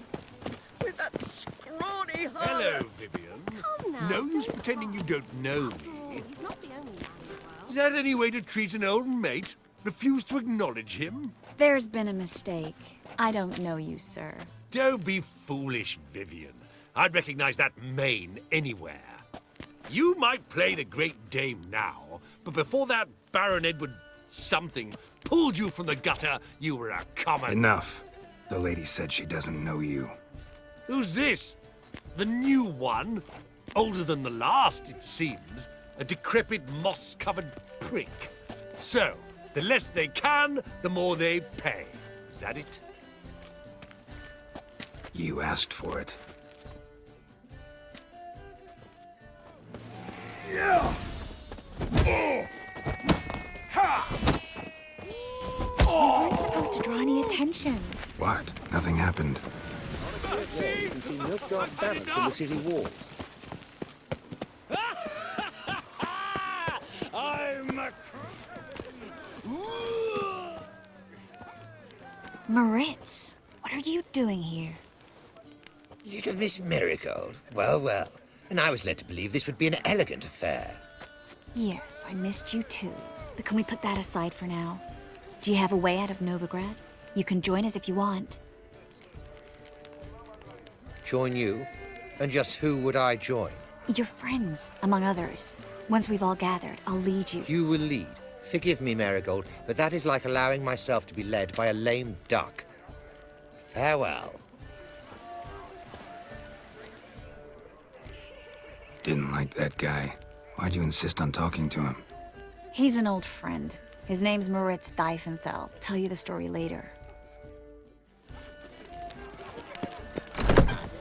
With that scrawny heart. Hello, Vivian. Come now. No use pretending you don't know me. He's not the only man in the world. Is that any way to treat an old mate? Refuse to acknowledge him? There's been a mistake. I don't know you, sir. Don't be foolish, Vivian. I'd recognize that mane anywhere. You might play the Great Dame now, but before that Baron Edward something pulled you from the gutter, you were a common... Enough. The lady said she doesn't know you. Who's this? The new one? Older than the last, it seems. A decrepit, moss-covered prick. So, the less they can, the more they pay. Is that it? You asked for it. You weren't supposed to draw any attention. What? Nothing happened. You can see Nilfgaard's banners from the city walls. I'm a... Moritz, what are you doing here? Little Miss Merigold. Well, well. And I was led to believe this would be an elegant affair. Yes, I missed you too. But can we put that aside for now? Do you have a way out of Novigrad? You can join us if you want. Join you? And just who would I join? Your friends, among others. Once we've all gathered, I'll lead you. You will lead. Forgive me, Merigold, but that is like allowing myself to be led by a lame duck. Farewell. Didn't like that guy. Why'd you insist on talking to him? He's an old friend. His name's Moritz Diefenthal. Tell you the story later.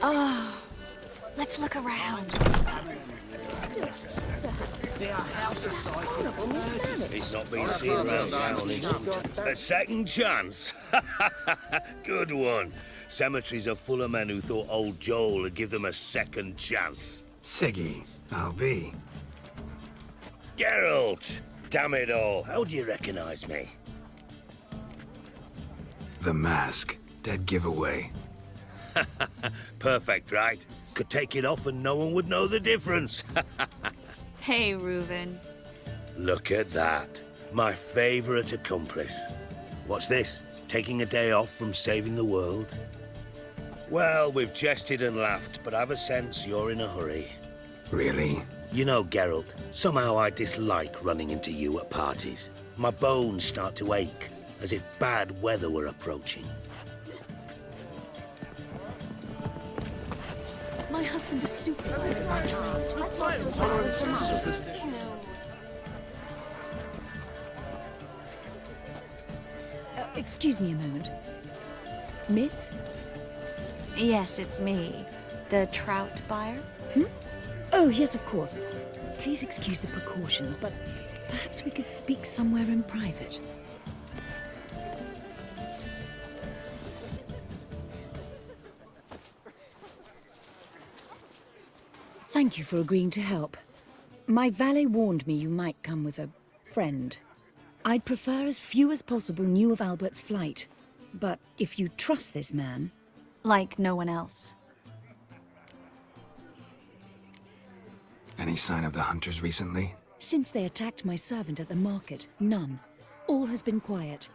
Oh, Let's look around. Still to horrible mismanagement. He's not been seen around town in some time. A second chance? Good one. Cemeteries are full of men who thought old Joel would give them a second chance. Siggy, I'll be. Geralt! Damn it all, how do you recognize me? The mask. Dead giveaway. Perfect, right? Could take it off and no one would know the difference. Hey, Reuben. Look at that. My favorite accomplice. What's this? Taking a day off from saving the world? Well, we've jested and laughed, but I've a sense you're in a hurry. Really? You know, Geralt, somehow I dislike running into you at parties. My bones start to ache, as if bad weather were approaching. My husband's a supervisor by trade. My intolerance and superstition. Excuse me a moment. Miss? Yes, it's me. The trout buyer? Oh, yes, of course. Please excuse the precautions, but perhaps we could speak somewhere in private. Thank you for agreeing to help. My valet warned me you might come with a friend. I'd prefer as few as possible knew of Albert's flight. But if you trust this man... Like no one else. Any sign of the hunters recently? Since they attacked my servant at the market, none. All has been quiet.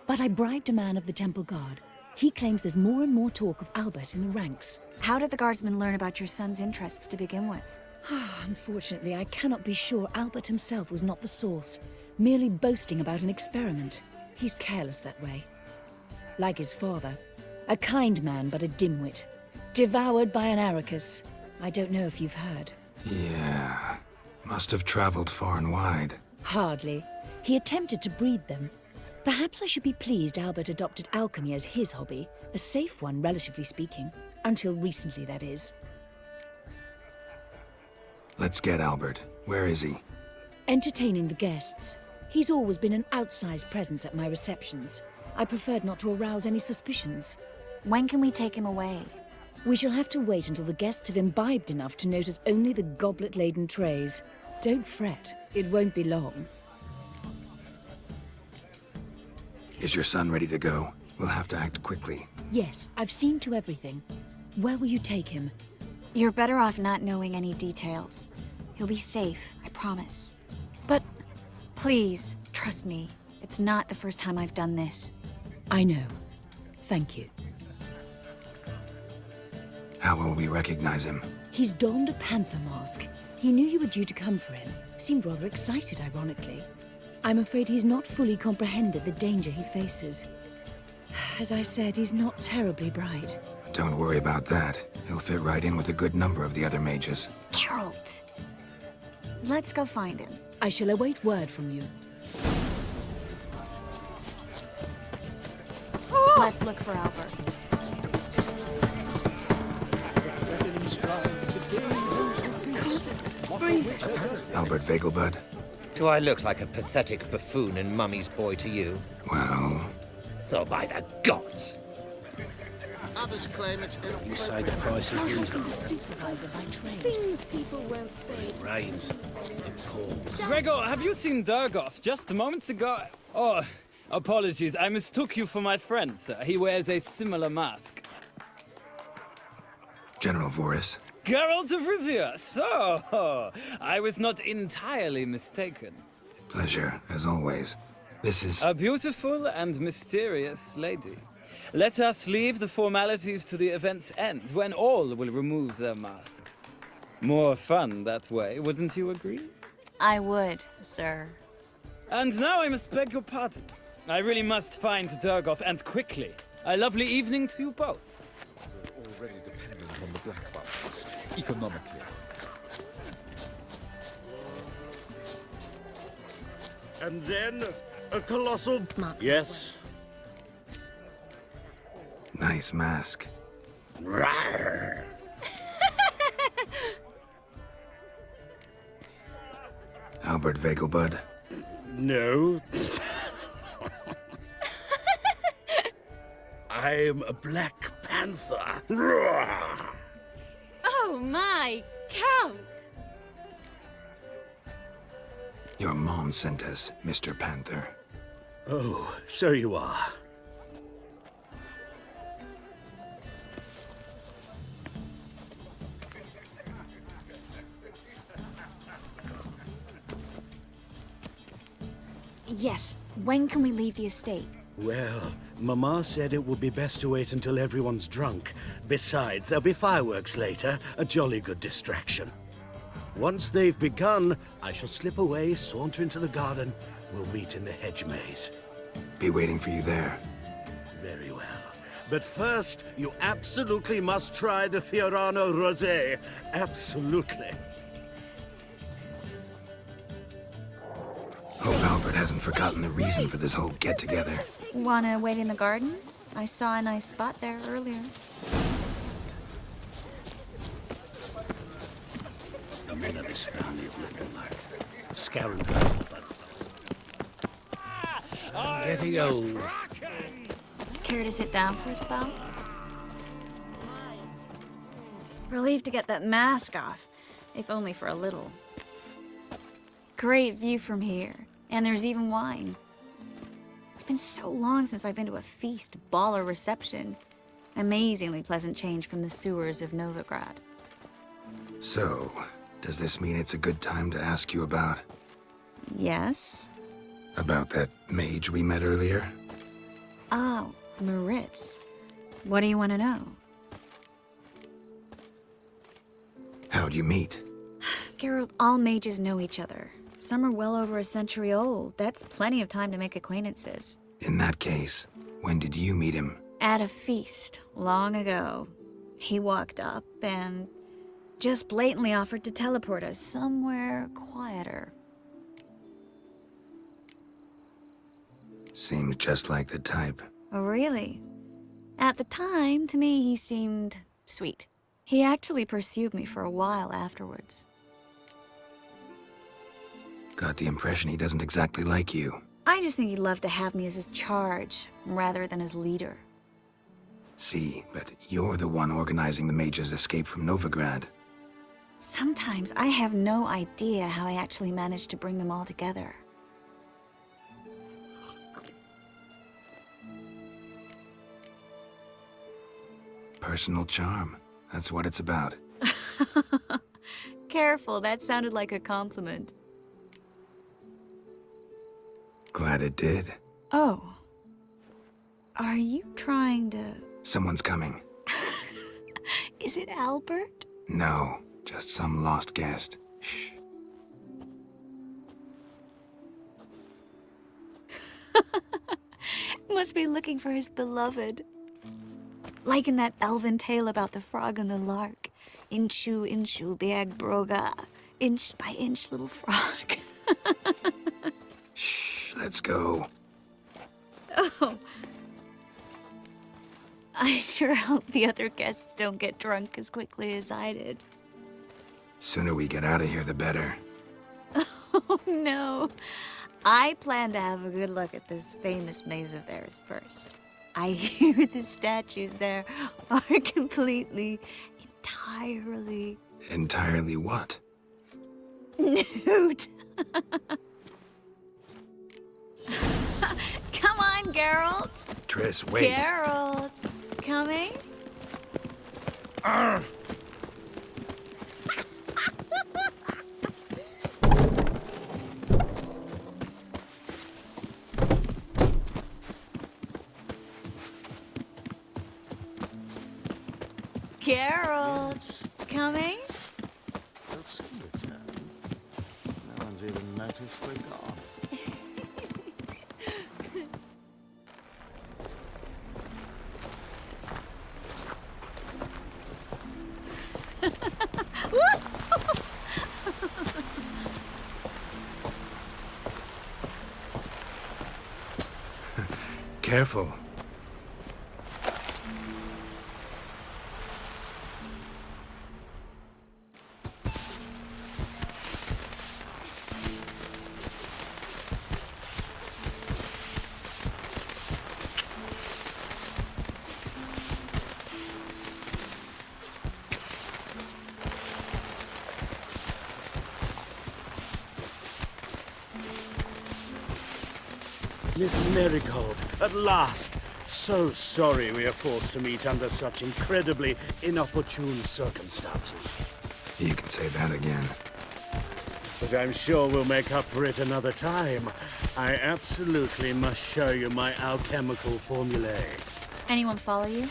But I bribed a man of the Temple Guard. He claims there's more and more talk of Albert in the ranks. How did the guardsmen learn about your son's interests to begin with? Unfortunately, I cannot be sure Albert himself was not the source, merely boasting about an experiment. He's careless that way. Like his father. A kind man, but a dimwit. Devoured by an Arrakis. I don't know if you've heard. Yeah. Must have traveled far and wide. Hardly. He attempted to breed them. Perhaps I should be pleased Albert adopted alchemy as his hobby. A safe one, relatively speaking. Until recently, that is. Let's get Albert. Where is he? Entertaining the guests. He's always been an outsized presence at my receptions. I preferred not to arouse any suspicions. When can we take him away? We shall have to wait until the guests have imbibed enough to notice only the goblet-laden trays. Don't fret. It won't be long. Is your son ready to go? We'll have to act quickly. Yes, I've seen to everything. Where will you take him? You're better off not knowing any details. He'll be safe, I promise. But... Please, trust me. It's not the first time I've done this. I know. Thank you. How will we recognize him? He's donned a panther mask. He knew you were due to come for him. Seemed rather excited, ironically. I'm afraid he's not fully comprehended the danger he faces. As I said, he's not terribly bright. Don't worry about that. He'll fit right in with a good number of the other mages. Geralt! Let's go find him. I shall await word from you. Let's look for Albert. Albert Vegelbud? Do I look like a pathetic buffoon and Mummy's boy to you? Well... Oh, by the gods! Others claim it's... You say the price is My reasonable. husband's a supervisor by trade. Things people won't say. Rains. It pours. Gregor, have you seen Durgoff just moments ago? Oh, apologies. I mistook you for my friend, sir. He wears a similar mask. General Voris. Geralt of Rivia. So, I was not entirely mistaken. Pleasure, as always. This is... A beautiful and mysterious lady. Let us leave the formalities to the event's end, when all will remove their masks. More fun that way, wouldn't you agree? I would, sir. And now I must beg your pardon. I really must find Durgoff, and quickly. A lovely evening to you both. We're already dependent on the black markets, economically. And then a colossal... Yes? Nice mask. Rawr. Albert Vegelbud? No. I'm a Black Panther. Oh my, Count! Your mom sent us, Mr. Panther. Oh, so you are. Yes, when can we leave the estate? Well, Mama said it would be best to wait until everyone's drunk. Besides, there'll be fireworks later, a jolly good distraction. Once they've begun, I shall slip away, saunter into the garden. We'll meet in the hedge maze. Be waiting for you there. Very well. But first, you absolutely must try the Fiorano Rosé. Absolutely. Hope Albert hasn't forgotten the reason for this whole get-together. Wanna wait in the garden? I saw a nice spot there earlier. The men of this family have looking like scoundrels. Getting old. Care to sit down for a spell? Relieved to get that mask off, if only for a little. Great view from here, and there's even wine. It's been so long since I've been to a feast, ball, or reception. Amazingly pleasant change from the sewers of Novigrad. So, does this mean it's a good time to ask you about... Yes? About that mage we met earlier? Oh, Maritz. What do you want to know? How'd you meet? Geralt, all mages know each other. Some are well over a century old. That's plenty of time to make acquaintances. In that case, when did you meet him? At a feast, long ago. He walked up and just blatantly offered to teleport us somewhere quieter. Seemed just like the type. Oh, really? At the time, to me, he seemed sweet. He actually pursued me for a while afterwards. Got the impression he doesn't exactly like you. I just think he'd love to have me as his charge, rather than his leader. See, but you're the one organizing the mage's escape from Novigrad. Sometimes I have no idea how I actually managed to bring them all together. Personal charm. That's what it's about. Careful, that sounded like a compliment. Glad it did. Oh. Are you trying to... Someone's coming. Is it Albert? No, just some lost guest. Shh. Must be looking for his beloved. Like in that elven tale about the frog and the lark. Inchu, inchu, biag broga. Inch by inch, little frog. Shh, let's go. Oh. I sure hope the other guests don't get drunk as quickly as I did. Sooner we get out of here, the better. Oh, no. I plan to have a good look at this famous maze of theirs first. I hear the statues there are completely, entirely... Entirely what? Nude. Come on, Geralt. Triss, wait. Geralt, coming? Arr! Geralt, coming? Let's return. No one's even noticed we're gone. Careful. Miss Merigold, at last! So sorry we are forced to meet under such incredibly inopportune circumstances. You can say that again. But I'm sure we'll make up for it another time. I absolutely must show you my alchemical formulae. Anyone follow you?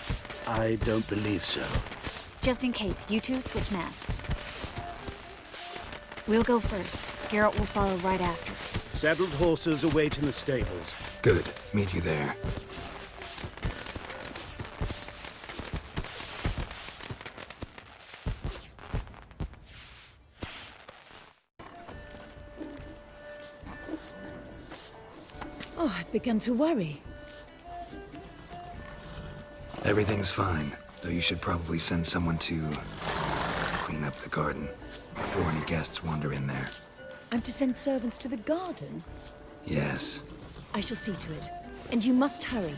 I don't believe so. Just in case, you two switch masks. We'll go first. Geralt will follow right after. Saddled horses await in the stables. Good. Meet you there. Oh, I'd begun to worry. Everything's fine, though you should probably send someone to clean up the garden before any guests wander in there. I'm to send servants to the garden? Yes. I shall see to it. And you must hurry.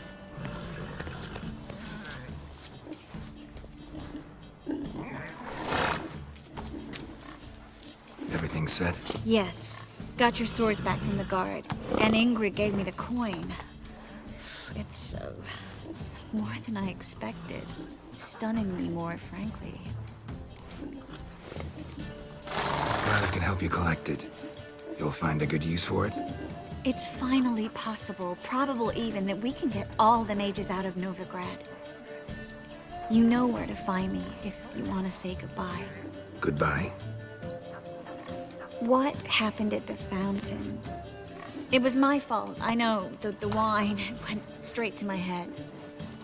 Everything set? Yes. Got your swords back from the guard. And Ingrid gave me the coin. It's more than I expected. Stunningly more, frankly. Glad I can help you collect it. You'll find a good use for it? It's finally possible, probable even, that we can get all the mages out of Novigrad. You know where to find me if you want to say goodbye. Goodbye? What happened at the fountain? It was my fault, I know. The wine went straight to my head.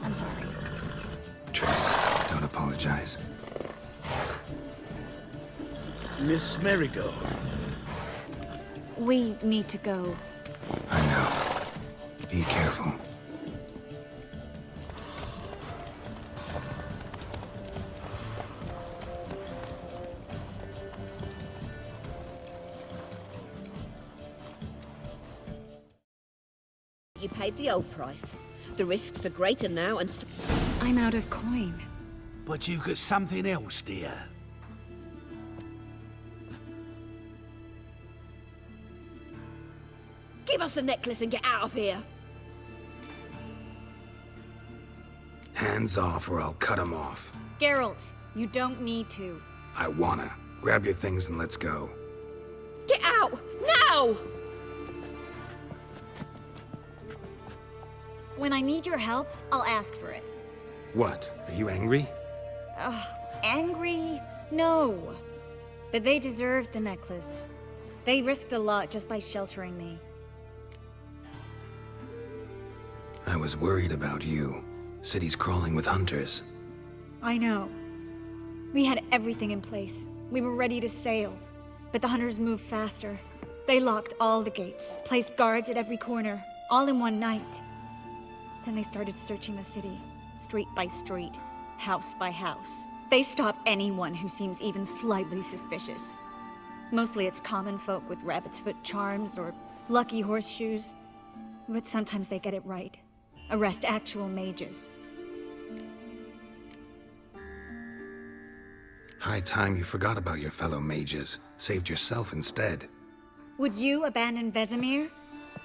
I'm sorry. Triss, don't apologize. Miss Merigold. We need to go. I know. Be careful. You paid the old price. The risks are greater now, and I'm out of coin. But you've got something else, dear. give us a necklace and get out of here. Hands off or I'll cut them off. Geralt, you don't need to. I wanna. Grab your things and let's go. Get out! Now! When I need your help, I'll ask for it. What? Are you angry? Angry? No. But they deserved the necklace. They risked a lot just by sheltering me. I was worried about you. City's crawling with hunters. I know. We had everything in place. We were ready to sail. But the hunters moved faster. They locked all the gates, placed guards at every corner, all in one night. Then they started searching the city, street by street, house by house. They stop anyone who seems even slightly suspicious. Mostly it's common folk with rabbit's foot charms or lucky horseshoes. But sometimes they get it right. Arrest actual mages. High time you forgot about your fellow mages. Saved yourself instead. Would you abandon Vesemir?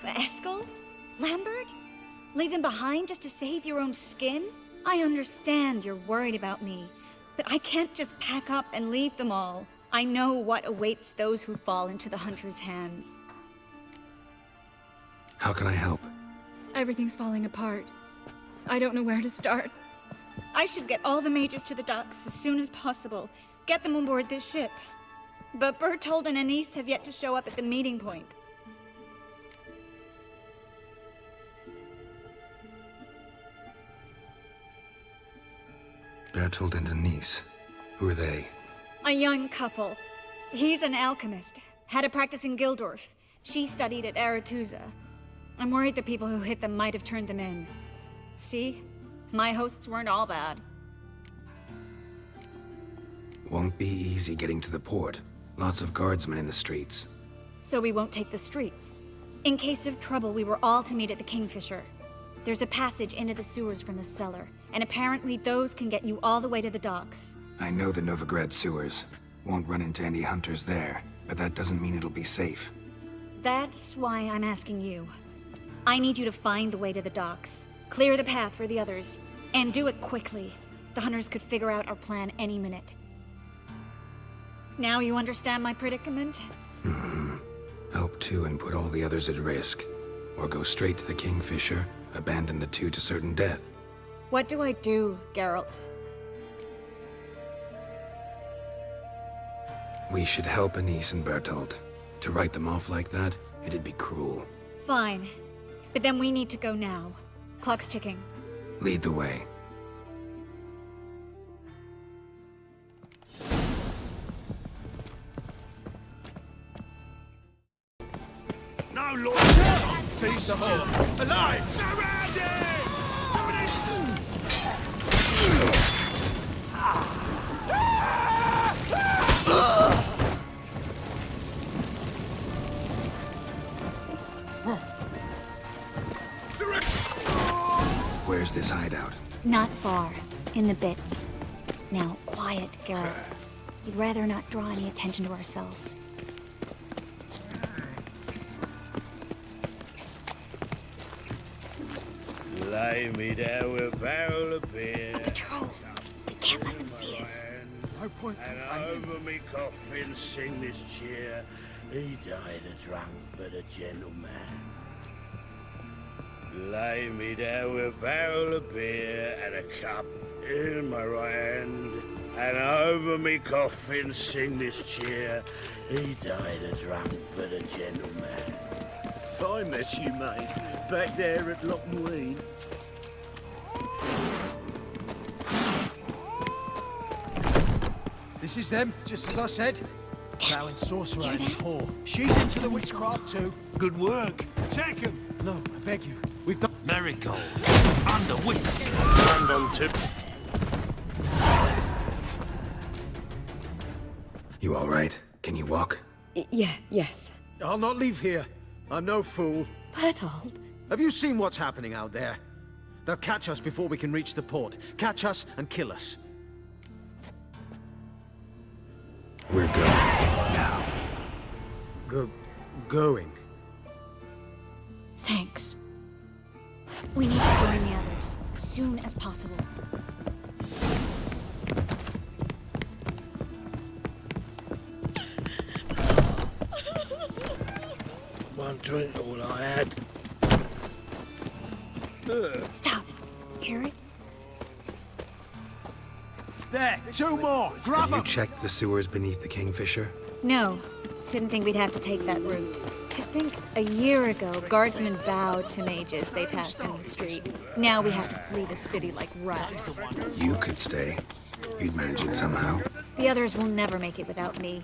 Eskel? Lambert? Leave them behind just to save your own skin? I understand you're worried about me, but I can't just pack up and leave them all. I know what awaits those who fall into the hunter's hands. How can I help? Everything's falling apart. I don't know where to start. I should get all the mages to the docks as soon as possible. Get them on board this ship. But Bertold and Anise have yet to show up at the meeting point. Bertold and Anise. Who are they? A young couple. He's an alchemist. Had a practice in Gildorf. She studied at Aretuza. I'm worried the people who hit them might have turned them in. See? My hosts weren't all bad. Won't be easy getting to the port. Lots of guardsmen in the streets. So we won't take the streets. In case of trouble, we were all to meet at the Kingfisher. There's a passage into the sewers from the cellar, and apparently those can get you all the way to the docks. I know the Novigrad sewers. Won't run into any hunters there, but that doesn't mean it'll be safe. That's why I'm asking you. I need you to find the way to the docks, clear the path for the others, and do it quickly. The hunters could figure out our plan any minute. Now you understand my predicament? Help two and put all the others at risk. Or go straight to the Kingfisher, abandon the two to certain death. What do I do, Geralt? We should help Anise and Bertold. To write them off like that, it'd be cruel. Fine. But then we need to go now. Clock's ticking. Lead the way. No, Lord! Seize the hole! Alive! Surrounded! Where's this hideout? Not far. In the bits. Now, quiet, Geralt. We'd rather not draw any attention to ourselves. Lay me down with a barrel of beer. A patrol. We can't let them see us. No point And over me coffin sing this cheer. He died a drunk but a gentleman. Lay me down with a barrel of beer and a cup in my right hand. And over me coffin sing this cheer. He died a drunk but a gentleman. If I met you, mate, back there at Lochmween. This is them, just as I said. Now in sorcerer and his whore. She's into the witchcraft too. Good work. Take him. No, I beg you. We've done. Merigold. Under whip. Hand on tip. You all right? Can you walk? Yes. I'll not leave here. I'm no fool. Bertold? Have you seen what's happening out there? They'll catch us before we can reach the port. Catch us and kill us. We're going. Now. Going? Thanks. We need to join the others, soon as possible. One drink, all I had. Stop. Hear it? There, two more. Grab Have you them. checked the sewers beneath the Kingfisher? No. Didn't think we'd have to take that route. To think a year ago, guardsmen bowed to mages they passed in the street. Now we have to flee the city like rats. You could stay. You'd manage it somehow. The others will never make it without me.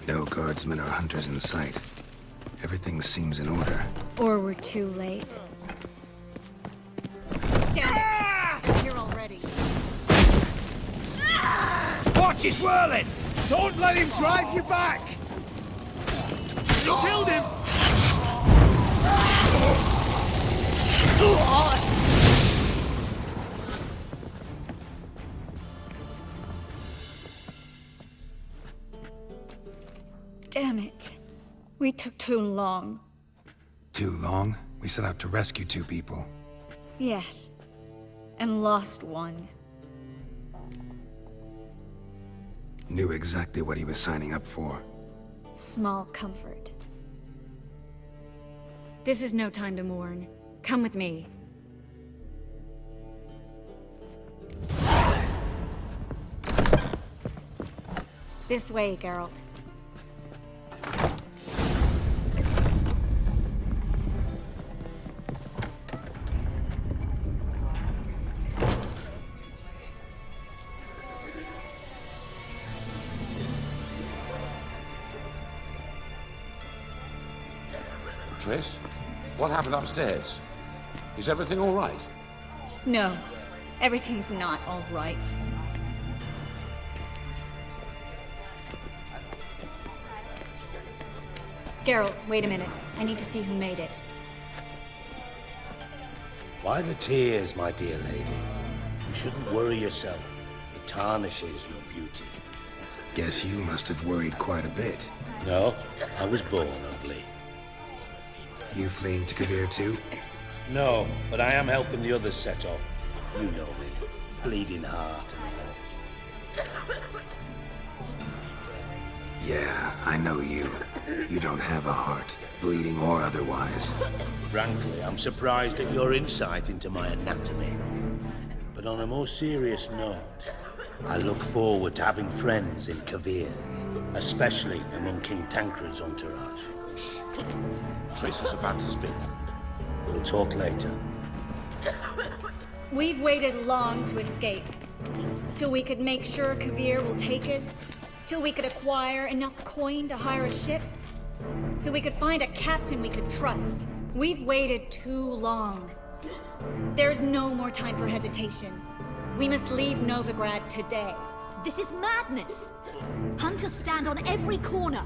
No guardsmen or hunters in sight. Everything seems in order. Or we're too late. Damn it! They're here already. Watch his whirling! Don't let him drive you back! You killed him! Damn it. We took too long. Too long? We set out to rescue two people. Yes. And lost one. Knew exactly what he was signing up for. Small comfort. This is no time to mourn. Come with me. This way, Geralt. Triss, what happened upstairs? Is everything all right? No. Everything's not all right. Geralt, wait a minute. I need to see who made it. Why the tears, my dear lady? You shouldn't worry yourself. It tarnishes your beauty. Guess you must have worried quite a bit. No, I was born ugly. You fleeing to Kavir too? No, but I am helping the others set off. You know me. Bleeding heart and all. Yeah, I know you. You don't have a heart, bleeding or otherwise. Frankly, I'm surprised at your insight into my anatomy. But on a more serious note, I look forward to having friends in Kavir, especially among King Tancred's entourage. Triss is about to speak. We'll talk later. We've waited long to escape. Till we could make sure Kavir will take us. Till we could acquire enough coin to hire a ship. Till we could find a captain we could trust. We've waited too long. There's no more time for hesitation. We must leave Novigrad today. This is madness! Hunters stand on every corner.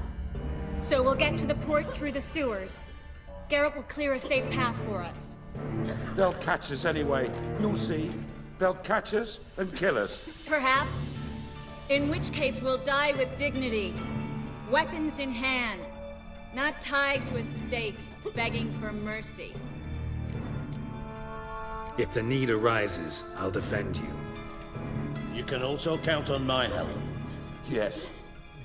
So we'll get to the port through the sewers. Geralt will clear a safe path for us. They'll catch us anyway. You'll see. They'll catch us and kill us. Perhaps. In which case we'll die with dignity. Weapons in hand. Not tied to a stake, begging for mercy. If the need arises, I'll defend you. You can also count on my help. Yes.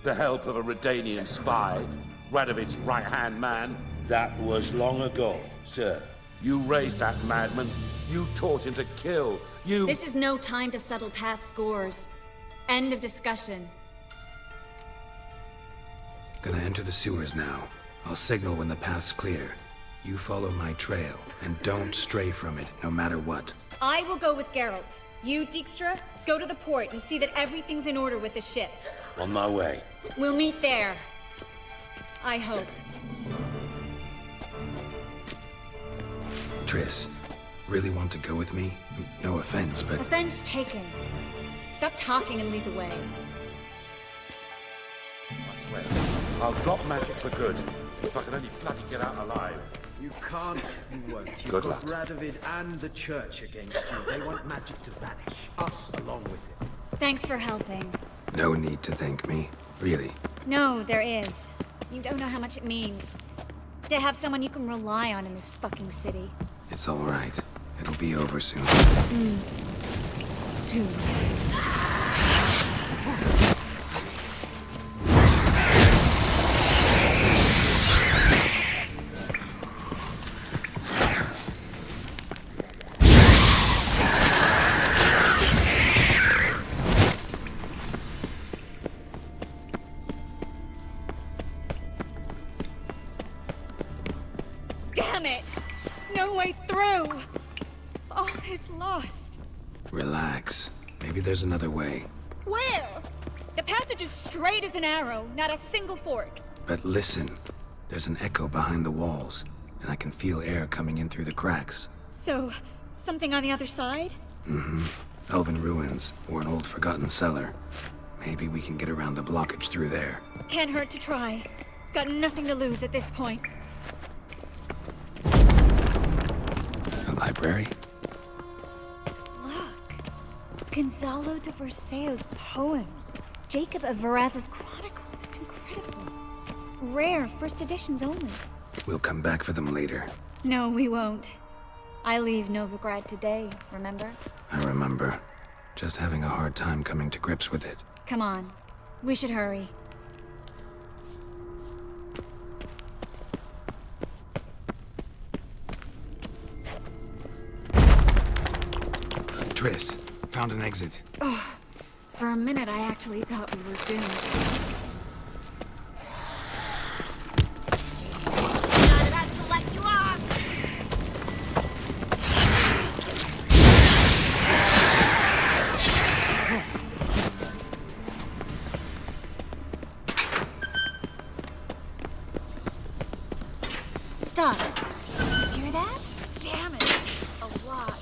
The help of a Redanian spy, Radovid's right-hand man. That was long ago, sir. You raised that madman. You taught him to kill. You... This is no time to settle past scores. End of discussion. Gonna enter the sewers now. I'll signal when the path's clear. You follow my trail, and don't stray from it, no matter what. I will go with Geralt. You, Dijkstra, go to the port and see that everything's in order with the ship. On my way. We'll meet there. I hope. Triss, really want to go with me? No offense, but... Offense taken. Stop talking and lead the way. I swear, I'll drop magic for good. If I can only bloody get out alive. You can't, you won't. You've Good got luck. Radovid and the church against you. They want magic to vanish. Us along with it. Thanks for helping. No need to thank me. Really. No, there is. You don't know how much it means. To have someone you can rely on in this fucking city. It's all right. It'll be over soon. Soon. Damn it! No way through! All is lost. Relax. Maybe there's another way. Where? The passage is straight as an arrow, not a single fork. But listen. There's an echo behind the walls, and I can feel air coming in through the cracks. So, something on the other side? Mm-hmm. Elven ruins, or an old forgotten cellar. Maybe we can get around the blockage through there. Can't hurt to try. Got nothing to lose at this point. A library? Look. Gonzalo de Verseo's poems. Jacob of Varaz's chronicles. It's incredible. Rare, first editions only. We'll come back for them later. No, we won't. I leave Novigrad today, remember? I remember. Just having a hard time coming to grips with it. Come on. We should hurry. Triss, found an exit. Oh, for a minute I actually thought we were doomed. Stop. Hear that? Damn it, it's a lot.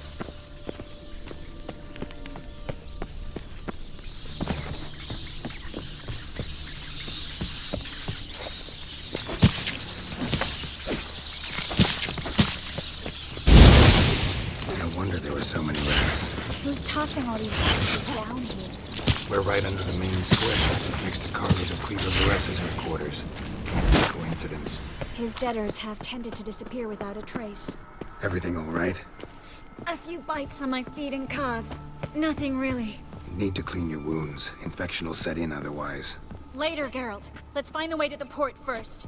there were so many rats. Who's tossing all these rats down here? We're right under the main square, next to Carlo de Cleaver Baressa's headquarters. Can't be a coincidence. His debtors have tended to disappear without a trace. Everything all right? A few bites on my feet and calves. Nothing really. Need to clean your wounds. Infection will set in otherwise. Later, Geralt. Let's find the way to the port first.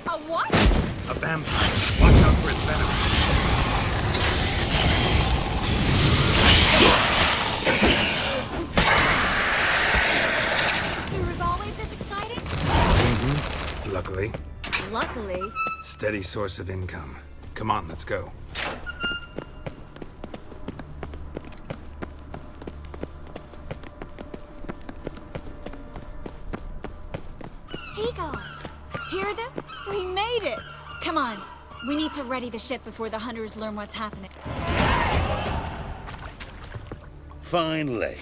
A what? A vampire. Watch out for its venom. Sewer's always this exciting? Luckily. Luckily. Steady source of income. Come on, let's go. Seagulls! Hear them? We made it! Come on. We need to ready the ship before the hunters learn what's happening. Finally.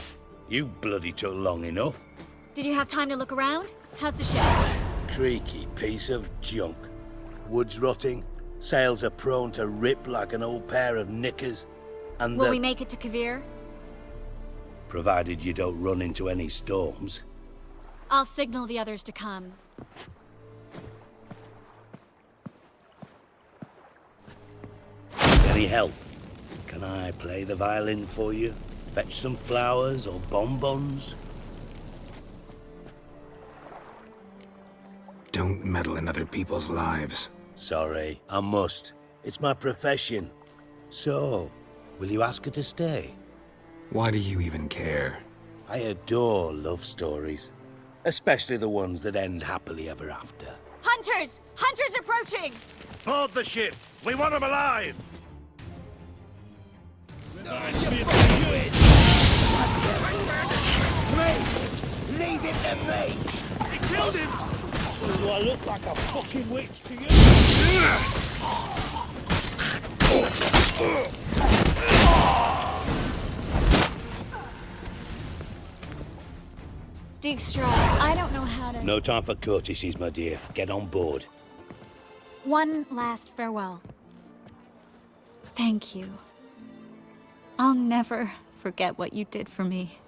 You bloody took long enough. Did you have time to look around? How's the ship? Creaky piece of junk. Wood's rotting, sails are prone to rip like an old pair of knickers, and Will we make it to Kavir? provided you don't run into any storms. I'll signal the others to come. Any help? Can I play the violin for you? Fetch some flowers or bonbons? Don't meddle in other people's lives. Sorry, I must. It's my profession. So, will you ask her to stay? Why do you even care? I adore love stories. Especially the ones that end happily ever after. Hunters! Hunters approaching! Board the ship! We want them alive! Leave him to me! He killed him! Do I look like a fucking witch to you? Dijkstra, I don't know how to... No time for courtesies, my dear. Get on board. One last farewell. Thank you. I'll never forget what you did for me.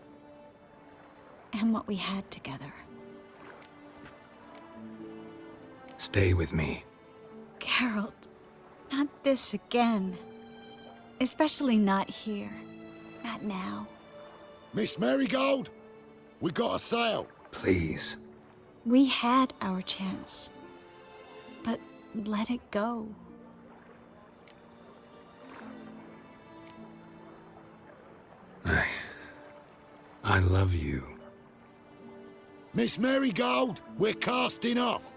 And what we had together. Stay with me. Geralt, not this again. Especially not here. Not now. Miss Merigold, we got a sail. Please. We had our chance. But let it go. I love you. Miss Merigold, we're casting off.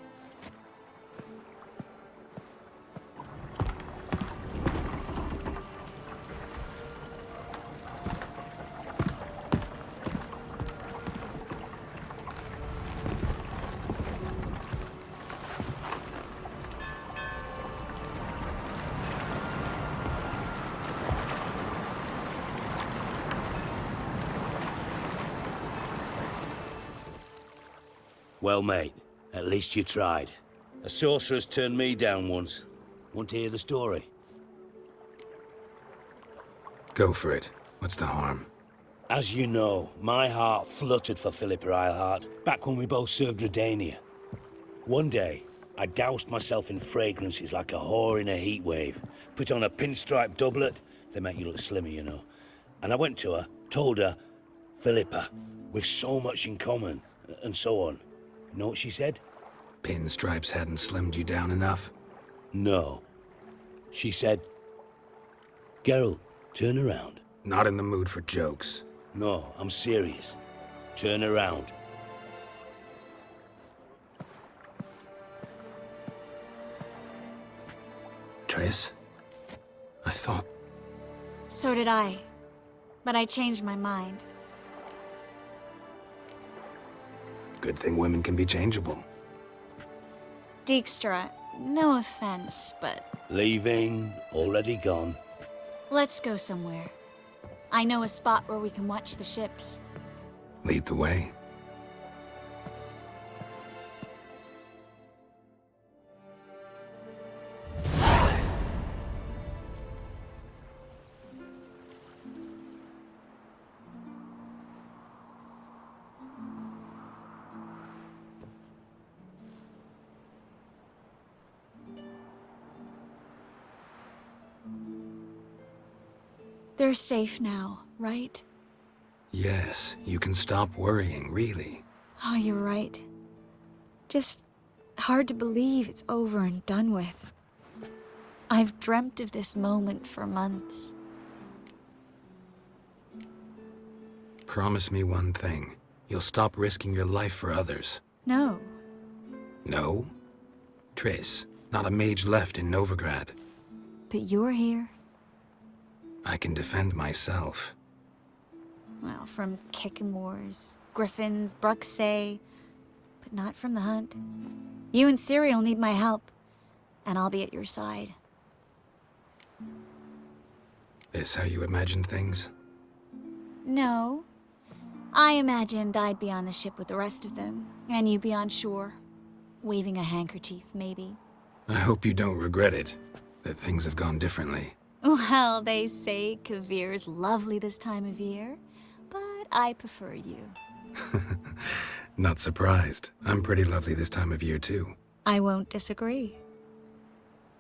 Well, mate, at least you tried. A sorcerer's turned me down once. Want to hear the story? Go for it. What's the harm? As you know, my heart fluttered for Philippa Eilhart back when we both served Redania. One day, I doused myself in fragrances like a whore in a heat wave. Put on a pinstripe doublet. They make you look slimmer, you know. And I went to her, told her, Philippa, we've so much in common, and so on. You know what she said? Pinstripes hadn't slimmed you down enough? No. She said, Geralt, turn around. Not in the mood for jokes. No, I'm serious. Turn around. Triss? I thought... So did I. But I changed my mind. Good thing women can be changeable. Dijkstra, no offense, but Leaving, already gone. let's go somewhere. I know a spot where we can watch the ships. Lead the way. They're safe now, right? Yes, you can stop worrying, really. Oh, you're right. Just hard to believe it's over and done with. I've dreamt of this moment for months. Promise me one thing. You'll stop risking your life for others. No. No? Triss, not a mage left in Novigrad. But you're here. I can defend myself. Well, from Kickamores, Griffins, Bruxay, but not from the hunt. You and Ciri will need my help, and I'll be at your side. This how you imagined things? No. I imagined I'd be on the ship with the rest of them, and you be on shore, waving a handkerchief, maybe. I hope you don't regret it, that things have gone differently. Well, they say Kavir's lovely this time of year, but I prefer you. Not surprised. I'm pretty lovely this time of year, too. I won't disagree.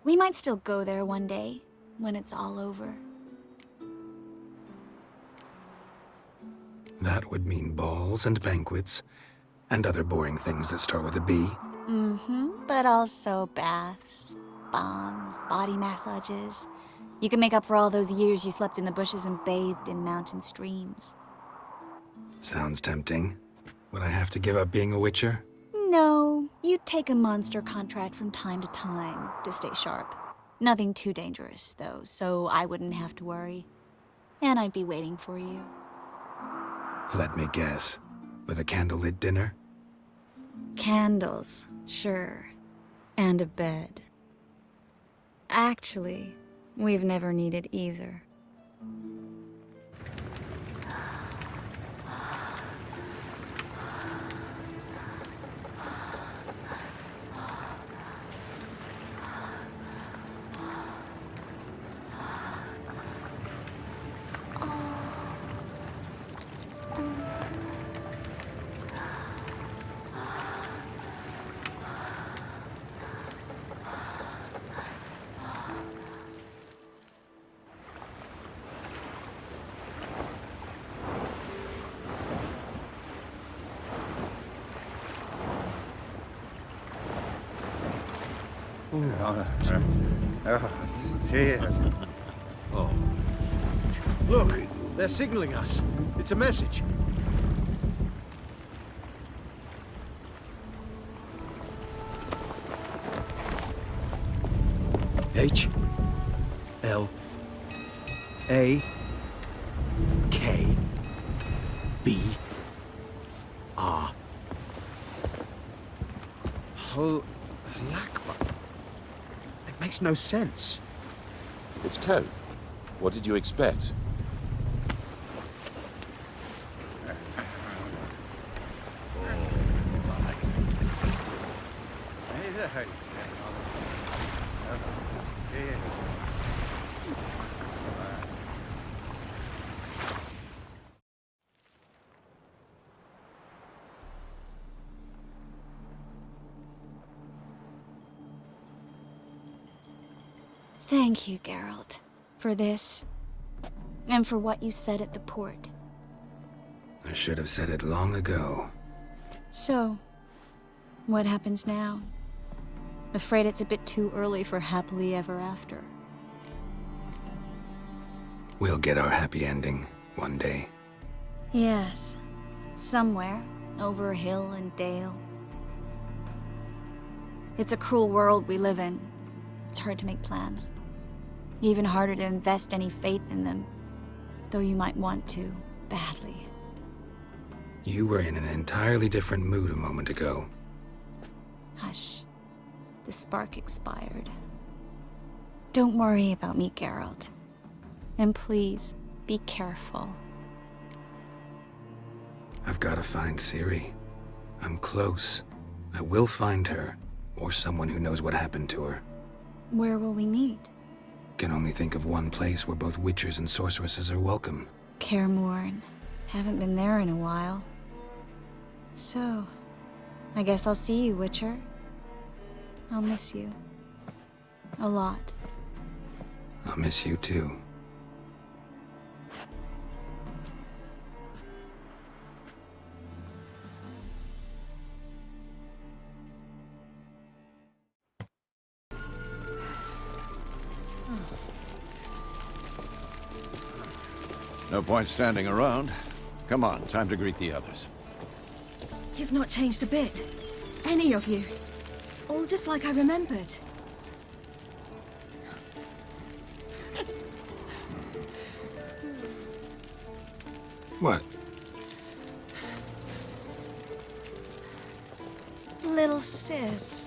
We might still go there one day, when it's all over. That would mean balls and banquets, and other boring things that start with a B. Mm-hmm, but also baths, bombs, body massages. You can make up for all those years you slept in the bushes and bathed in mountain streams. Sounds tempting. Would I have to give up being a witcher? No, you'd take a monster contract from time to time to stay sharp. Nothing too dangerous, though, so I wouldn't have to worry. And I'd be waiting for you. Let me guess. With a candlelit dinner? Candles, sure. And a bed. Actually, we've never needed either. Oh. Look, they're signaling us. It's a message. H L A K B R Halakba. It makes no sense. It's code. What did you expect? Thank you, Geralt, for this, and for what you said at the port. I should have said it long ago. So, what happens now? Afraid it's a bit too early for happily ever after. We'll get our happy ending one day. Yes. Somewhere, over hill and dale. It's a cruel world we live in. It's hard to make plans. Even harder to invest any faith in them. Though you might want to, badly. You were in an entirely different mood a moment ago. Hush. The spark expired. Don't worry about me, Geralt. And please, be careful. I've got to find Ciri. I'm close. I will find her, or someone who knows what happened to her. Where will we meet? Can only think of one place where both witchers and sorceresses are welcome. Kaer Morhen. Haven't been there in a while. So, I guess I'll see you, Witcher. I'll miss you. A lot. I'll miss you too. No point standing around. Come on, time to greet the others. You've not changed a bit. Any of you. All just like I remembered. What? Little sis.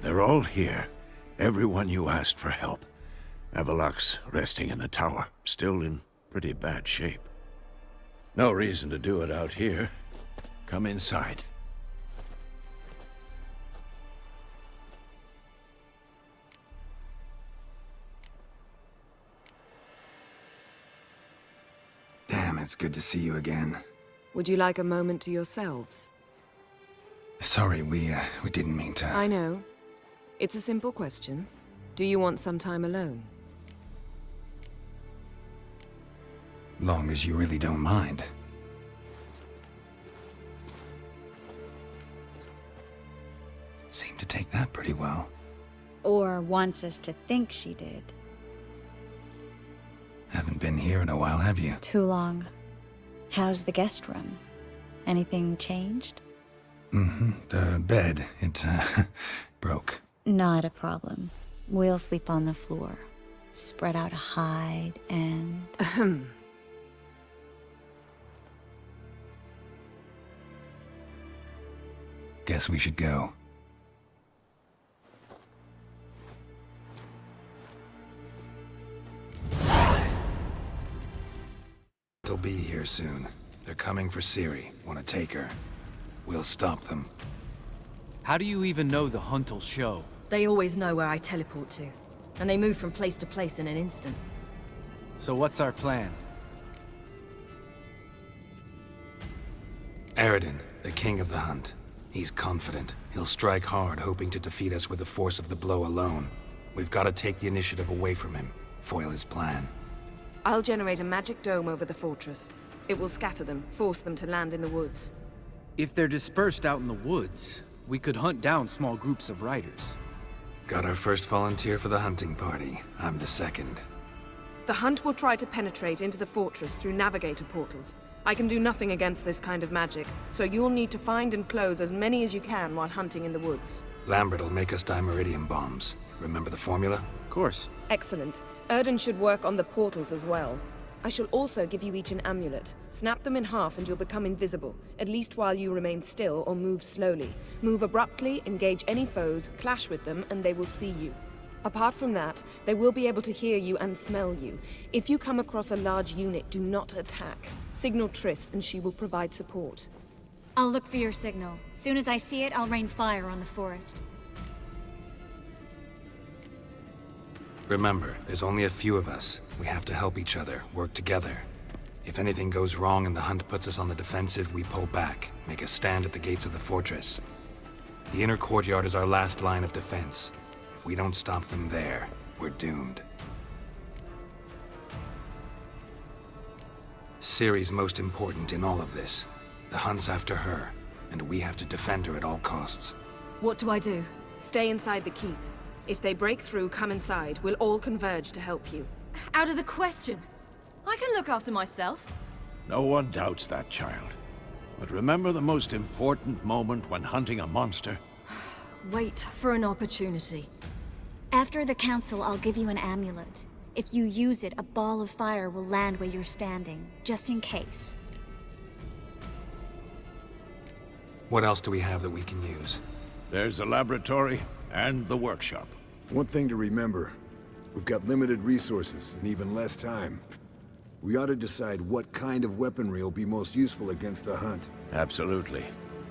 They're all here. Everyone you asked for help. Avalok's resting in the tower, still in pretty bad shape. No reason to do it out here. Come inside. Damn, it's good to see you again. Would you like a moment to yourselves? Sorry, we didn't mean to... I know. It's a simple question. Do you want some time alone? Long as you really don't mind. Seemed to take that pretty well. Or wants us to think she did. Haven't been here in a while, have you? Too long. How's the guest room? Anything changed? Mm-hmm. The bed, it, broke. Not a problem. We'll sleep on the floor. Spread out a hide and... Guess we should go. They'll be here soon. They're coming for Ciri. Want to take her. We'll stop them. How do you even know the hunt'll show? They always know where I teleport to. And they move from place to place in an instant. So what's our plan? Aradin, the king of the hunt. He's confident. He'll strike hard, hoping to defeat us with the force of the blow alone. We've got to take the initiative away from him. Foil his plan. I'll generate a magic dome over the fortress. It will scatter them, force them to land in the woods. If they're dispersed out in the woods, we could hunt down small groups of riders. Got our first volunteer for the hunting party. I'm the second. The hunt will try to penetrate into the fortress through navigator portals. I can do nothing against this kind of magic, so you'll need to find and close as many as you can while hunting in the woods. Lambert'll make us dimeridium bombs. Remember the formula? Of course. Excellent. Erden should work on the portals as well. I shall also give you each an amulet. Snap them in half and you'll become invisible, at least while you remain still or move slowly. Move abruptly, engage any foes, clash with them, and they will see you. Apart from that, they will be able to hear you and smell you. If you come across a large unit, do not attack. Signal Triss and she will provide support. I'll look for your signal. Soon as I see it, I'll rain fire on the forest. Remember, there's only a few of us. We have to help each other, work together. If anything goes wrong and the hunt puts us on the defensive, we pull back, make a stand at the gates of the fortress. The inner courtyard is our last line of defense. If we don't stop them there, we're doomed. Ciri's most important in all of this. The hunt's after her, and we have to defend her at all costs. What do I do? Stay inside the keep. If they break through, come inside. We'll all converge to help you. Out of the question. I can look after myself. No one doubts that, child. But remember the most important moment when hunting a monster? Wait for an opportunity. After the council, I'll give you an amulet. If you use it, a ball of fire will land where you're standing, just in case. What else do we have that we can use? There's the laboratory and the workshop. One thing to remember, we've got limited resources and even less time. We ought to decide what kind of weaponry will be most useful against the hunt. Absolutely.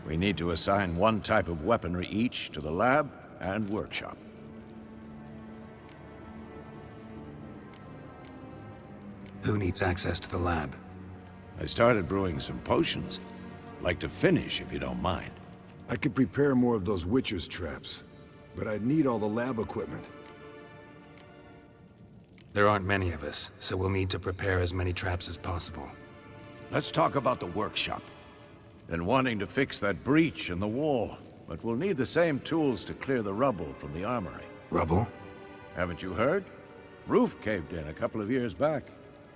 We need to assign one type of weaponry each to the lab and workshop. Who needs access to the lab? I started brewing some potions. Like to finish, if you don't mind. I could prepare more of those Witcher's traps, but I'd need all the lab equipment. There aren't many of us, so we'll need to prepare as many traps as possible. Let's talk about the workshop. Been wanting to fix that breach in the wall, but we'll need the same tools to clear the rubble from the armory. Rubble? Haven't you heard? Roof caved in a couple of years back.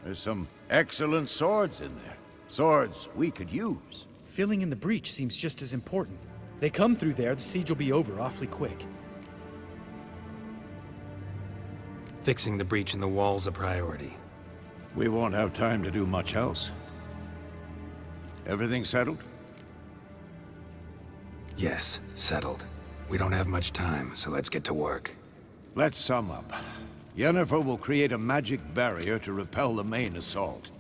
There's some excellent swords in there. Swords we could use. Filling in the breach seems just as important. They come through there, the siege will be over awfully quick. Fixing the breach in the wall's a priority. We won't have time to do much else. Everything settled? Yes, settled. We don't have much time, so let's get to work. Let's sum up. Yennefer will create a magic barrier to repel the main assault.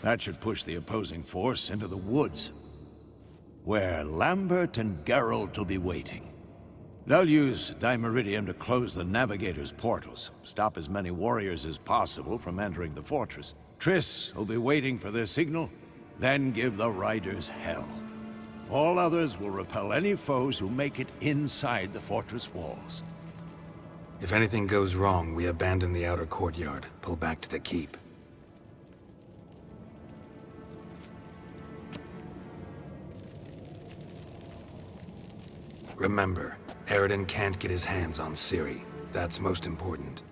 That should push the opposing force into the woods, where Lambert and Geralt will be waiting. They'll use Dimeridium to close the Navigator's portals, stop as many warriors as possible from entering the fortress. Triss will be waiting for their signal, then give the riders hell. All others will repel any foes who make it inside the fortress walls. If anything goes wrong, we abandon the outer courtyard, pull back to the keep. Remember, Eridan can't get his hands on Ciri. That's most important.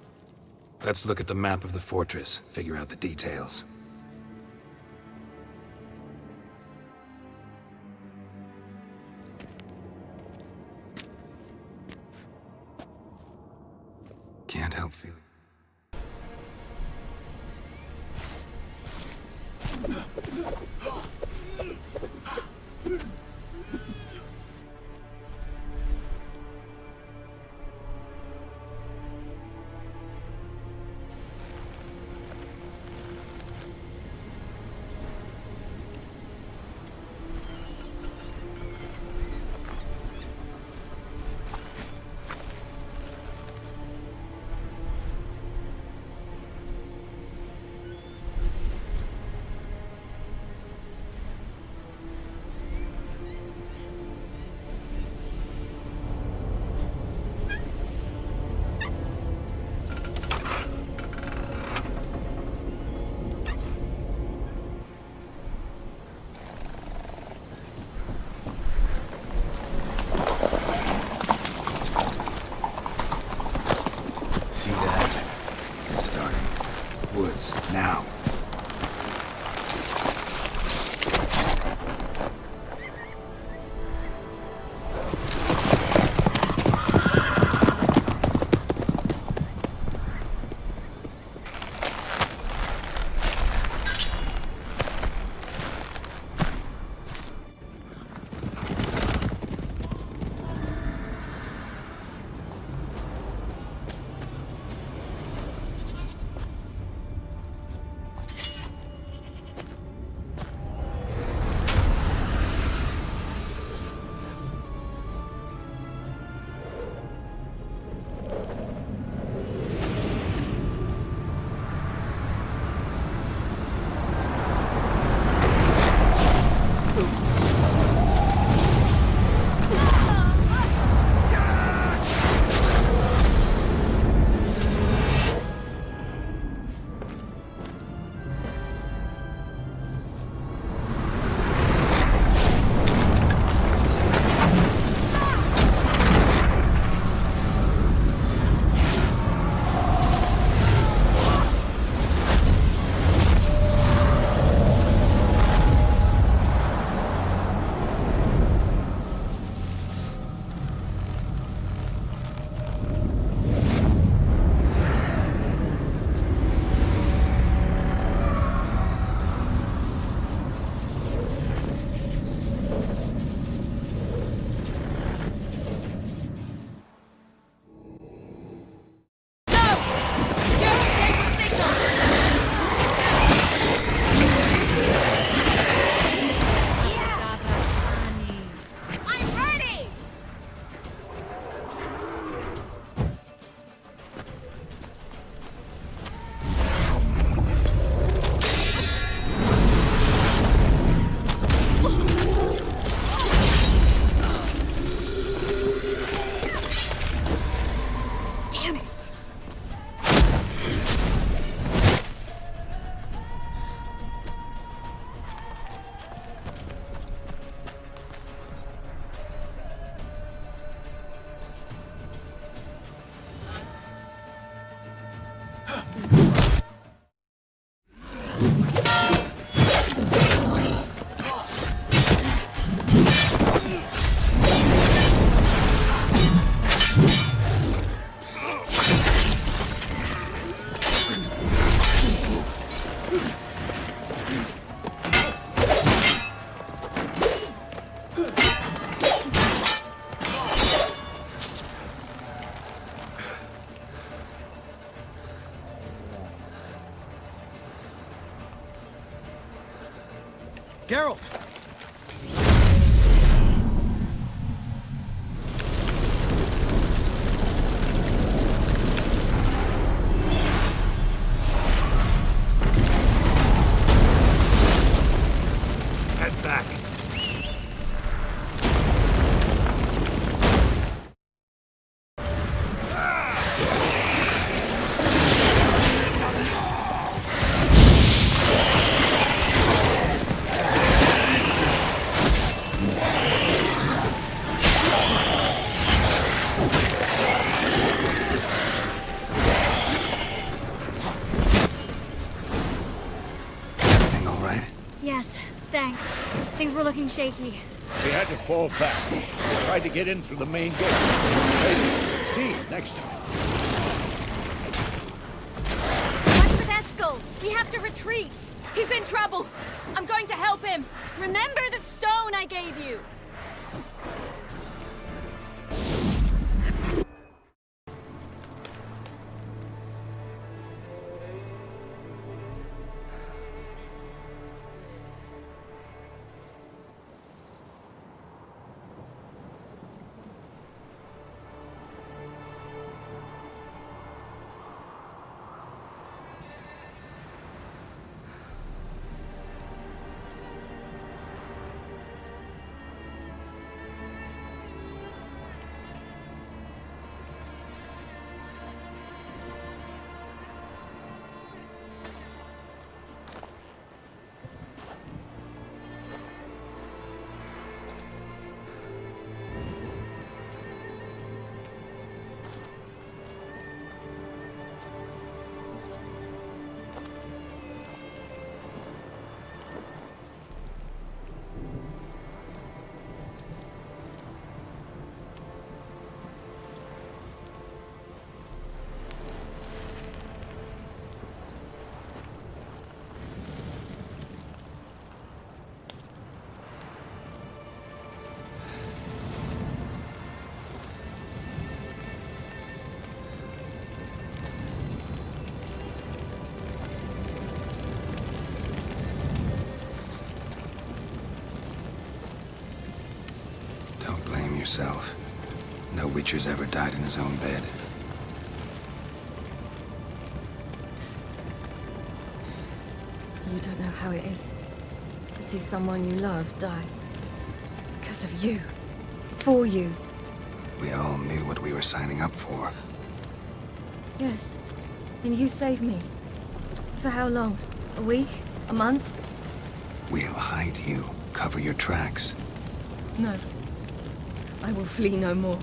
Let's look at the map of the fortress, figure out the details. Can't help feeling... See that? It's starting. Woods, now. Geralt! Head back. Everything all right? Yes, thanks. Things were looking shaky. We had to fall back. We tried to get in through the main gate. Maybe we'll succeed next time. What's with Eskel? We have to retreat. He's in trouble. I'm going to help him. Remember the stone I gave you. Don't blame yourself. No Witcher's ever died in his own bed. You don't know how it is to see someone you love die. Because of you. For you. We all knew what we were signing up for. Yes. And you saved me. For how long? A week? A month? We'll hide you, cover your tracks. No. I will flee no more.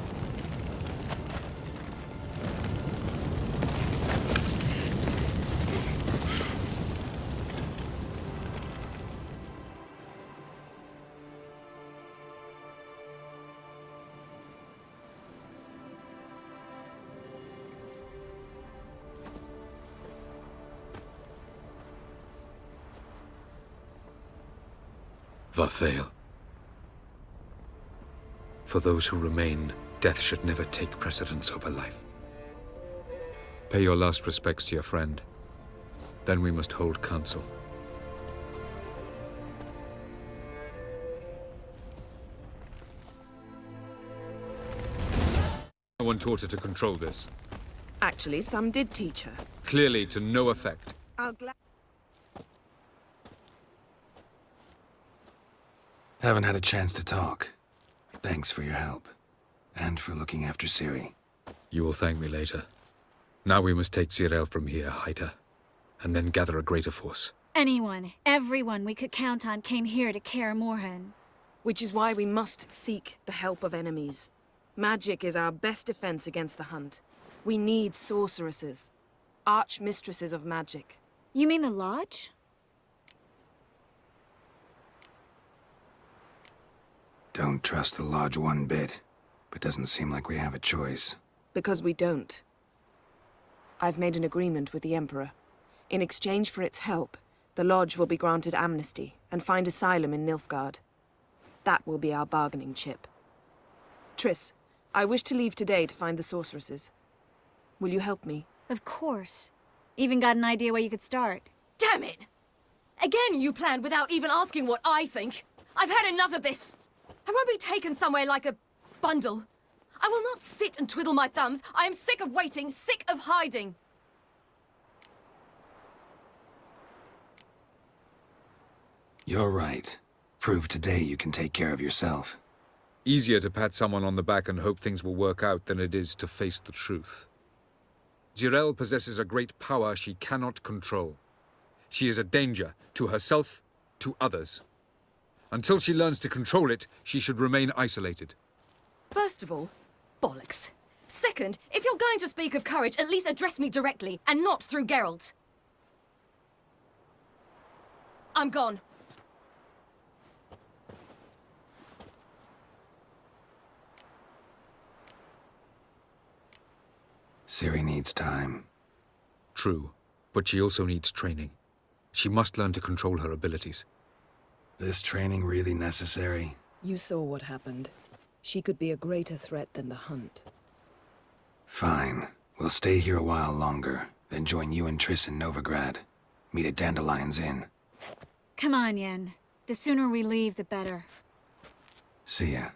Varthael. For those who remain, death should never take precedence over life. Pay your last respects to your friend. Then we must hold council. No one taught her to control this. Actually, some did teach her. Clearly to no effect. I'll gla- Haven't had a chance to talk. Thanks for your help. And for looking after Ciri. You will thank me later. Now we must take Zirael from here, hide her, and then gather a greater force. Anyone, everyone we could count on came here to Kaer Morhen. Which is why we must seek the help of enemies. Magic is our best defense against the hunt. We need sorceresses. Archmistresses of magic. You mean the Lodge? Don't trust the Lodge one bit, but doesn't seem like we have a choice. Because we don't. I've made an agreement with the Emperor. In exchange for its help, the Lodge will be granted amnesty and find asylum in Nilfgaard. That will be our bargaining chip. Triss, I wish to leave today to find the sorceresses. Will you help me? Of course. Even got an idea where you could start. Damn it! Again, you planned without even asking what I think. I've had enough of this. I won't be taken somewhere like a bundle. I will not sit and twiddle my thumbs. I am sick of waiting, sick of hiding. You're right. Prove today you can take care of yourself. Easier to pat someone on the back and hope things will work out than it is to face the truth. Jirel possesses a great power she cannot control. She is a danger to herself, to others. Until she learns to control it, she should remain isolated. First of all, bollocks. Second, if you're going to speak of courage, at least address me directly, and not through Geralt. I'm gone. Ciri needs time. True, but she also needs training. She must learn to control her abilities. This training really necessary? You saw what happened. She could be a greater threat than the Hunt. Fine. We'll stay here a while longer, then join you and Triss in Novigrad. Meet at Dandelion's Inn. Come on, Yen. The sooner we leave, the better. See ya.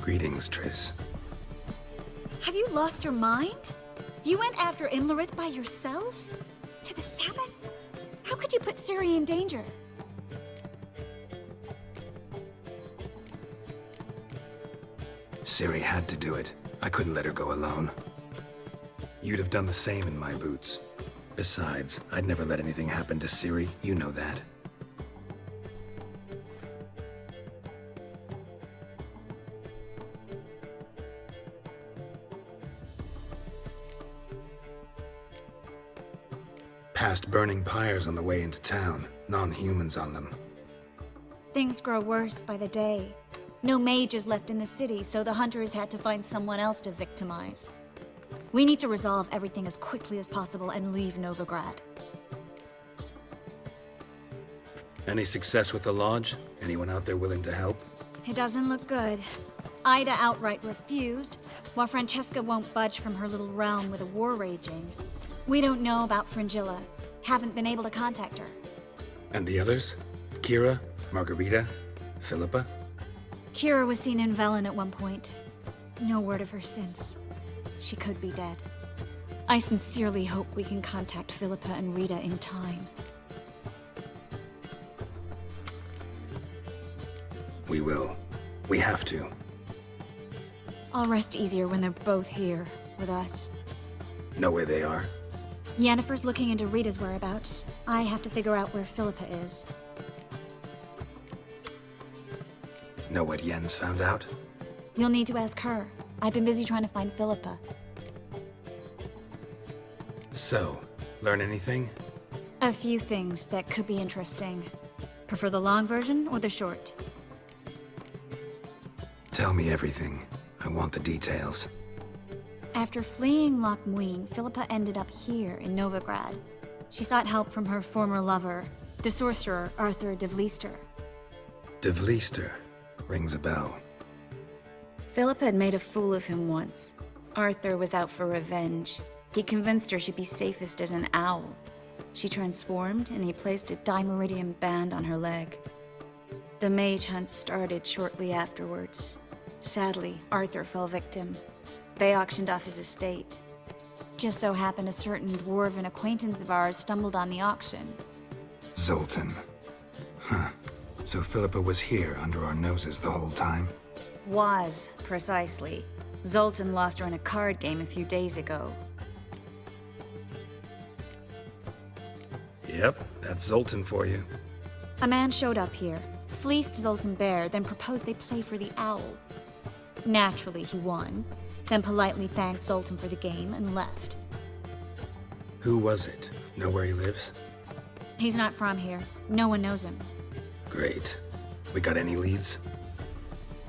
Greetings, Triss. Have you lost your mind? You went after Imlerith by yourselves? To the Sabbath? How could you put Ciri in danger? Ciri had to do it. I couldn't let her go alone. You'd have done the same in my boots. Besides, I'd never let anything happen to Ciri, you know that. Past burning pyres on the way into town, non-humans on them. Things grow worse by the day. No mages left in the city, so the hunters had to find someone else to victimize. We need to resolve everything as quickly as possible and leave Novigrad. Any success with the lodge? Anyone out there willing to help? It doesn't look good. Ida outright refused, while Francesca won't budge from her little realm with a war raging. We don't know about Fringilla. Haven't been able to contact her. And the others? Kira? Margarita? Philippa? Kira was seen in Velen at one point. No word of her since. She could be dead. I sincerely hope we can contact Philippa and Rita in time. We will. We have to. I'll rest easier when they're both here, with us. Know where they are? Yennefer's looking into Rita's whereabouts. I have to figure out where Philippa is. Know what Yen's found out? You'll need to ask her. I've been busy trying to find Philippa. So, learn anything? A few things that could be interesting. Prefer the long version or the short? Tell me everything. I want the details. After fleeing Loch Muin, Philippa ended up here in Novigrad. She sought help from her former lover, the sorcerer Arthur de Vlister. De Vlister. Rings a bell. Philippa had made a fool of him once. Arthur was out for revenge. He convinced her she'd be safest as an owl. She transformed, and he placed a dimeridium band on her leg. The mage hunt started shortly afterwards. Sadly, Arthur fell victim. They auctioned off his estate. Just so happened a certain dwarven acquaintance of ours stumbled on the auction. Zoltan. Huh. So Philippa was here under our noses the whole time? Was, precisely. Zoltan lost her in a card game a few days ago. Yep, that's Zoltan for you. A man showed up here, fleeced Zoltan bare, then proposed they play for the owl. Naturally, he won, then politely thanked Zoltan for the game and left. Who was it? Know where he lives? He's not from here. No one knows him. Great. We got any leads?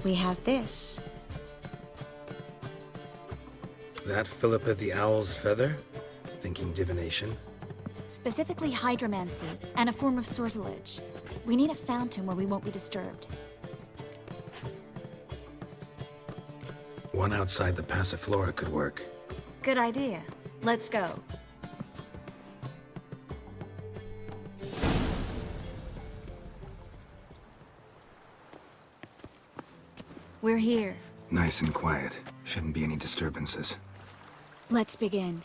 We have this. That Philippa the Owl's feather? Thinking divination? Specifically hydromancy, and a form of sortilege. We need a fountain where we won't be disturbed. One outside the Passiflora could work. Good idea. Let's go. We're here. Nice and quiet. Shouldn't be any disturbances. Let's begin.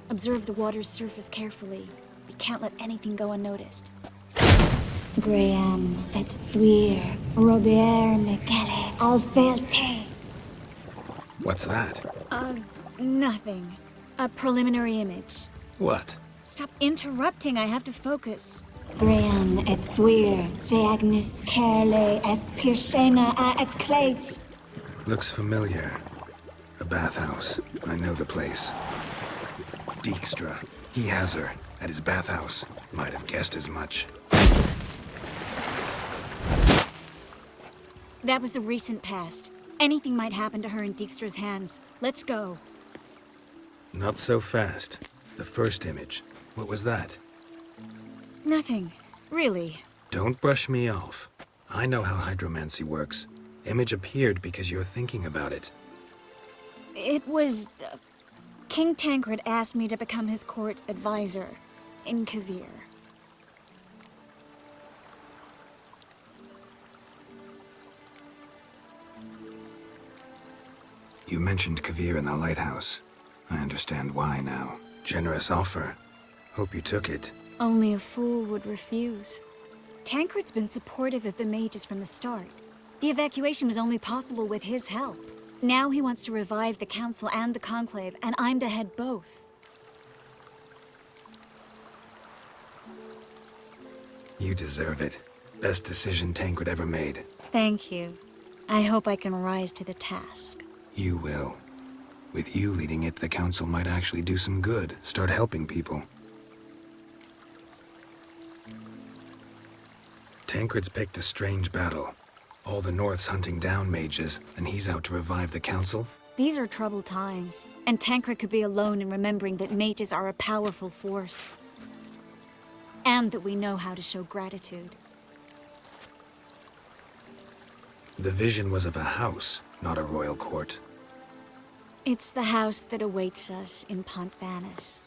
Observe the water's surface carefully. We can't let anything go unnoticed. Graham et Thuir, Robert Mekele, Alfelte. What's that? Nothing. A preliminary image. What? Stop interrupting, I have to focus. Graham et Thuir, Deagnis Kerle, es Pirshena a et Claes. Looks familiar. A bathhouse. I know the place. Dijkstra. He has her. At his bathhouse. Might have guessed as much. That was the recent past. Anything might happen to her in Dijkstra's hands. Let's go. Not so fast. The first image. What was that? Nothing. Really. Don't brush me off. I know how hydromancy works. Image appeared because you're thinking about it. It was... King Tancred asked me to become his court advisor in Kavir. You mentioned Kavir in the lighthouse. I understand why now. Generous offer. Hope you took it. Only a fool would refuse. Tancred's been supportive of the mages from the start. The evacuation was only possible with his help. Now he wants to revive the Council and the Conclave, and I'm to head both. You deserve it. Best decision Tancred ever made. Thank you. I hope I can rise to the task. You will. With you leading it, the Council might actually do some good. Start helping people. Tancred's picked a strange battle. All the North's hunting down mages, and he's out to revive the Council? These are troubled times, and Tancred could be alone in remembering that mages are a powerful force. And that we know how to show gratitude. The vision was of a house, not a royal court. It's the house that awaits us in Pont Vanis.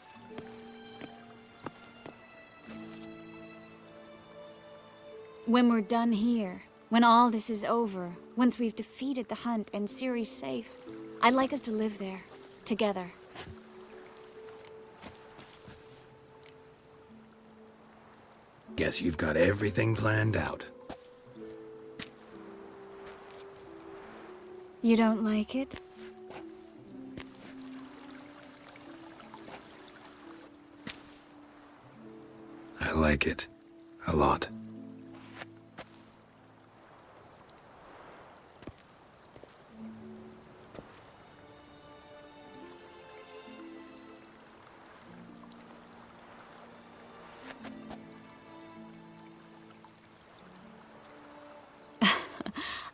When we're done here, when all this is over, once we've defeated the hunt and Ciri's safe, I'd like us to live there, together. Guess you've got everything planned out. You don't like it? I like it. A lot.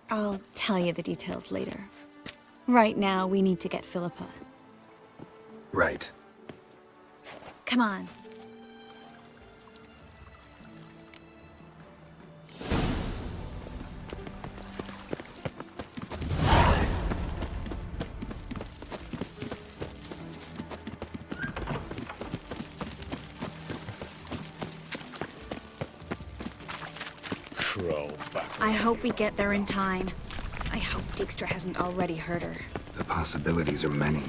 I'll tell you the details later. Right now, we need to get Philippa. Right. Come on. I hope we get there in time. I hope Dijkstra hasn't already hurt her. The possibilities are many.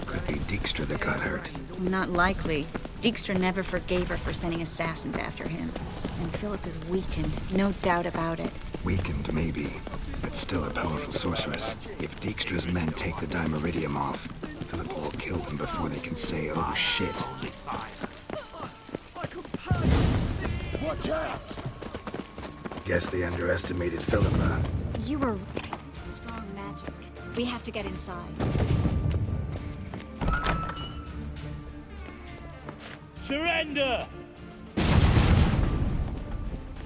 Could be Dijkstra that got hurt. Not likely. Dijkstra never forgave her for sending assassins after him. And Philip is weakened, no doubt about it. Weakened, maybe, but still a powerful sorceress. If Dijkstra's men take the Dimeridium off, Philip will kill them before they can say, oh shit. Watch out! Guess they underestimated Philippa. You were some strong magic. We have to get inside. Surrender!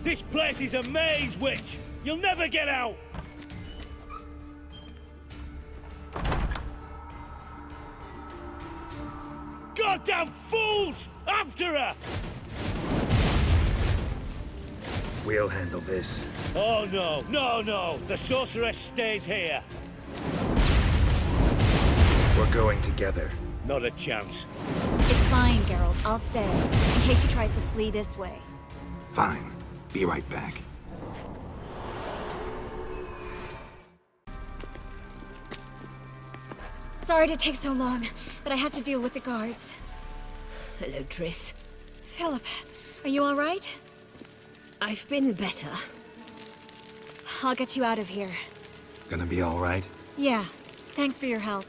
This place is a maze, witch! You'll never get out! Goddamn fools! After her! We'll handle this. Oh no, no, no! The sorceress stays here! We're going together. Not a chance. It's fine, Geralt. I'll stay, in case she tries to flee this way. Fine. Be right back. Sorry to take so long, but I had to deal with the guards. Hello, Triss. Philip, are you all right? I've been better. I'll get you out of here. Gonna be all right? Yeah. Thanks for your help.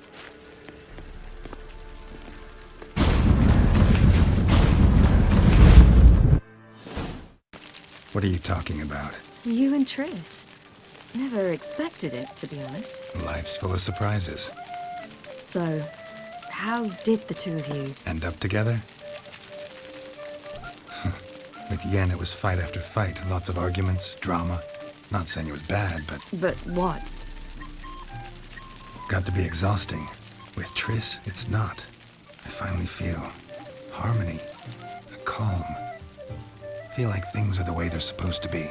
What are you talking about? You and Triss. Never expected it, to be honest. Life's full of surprises. So, how did the two of you... End up together? With Yen, it was fight after fight. Lots of arguments, drama. Not saying it was bad, but... But what? Got to be exhausting. With Triss, it's not. I finally feel harmony, a calm. Feel like things are the way they're supposed to be.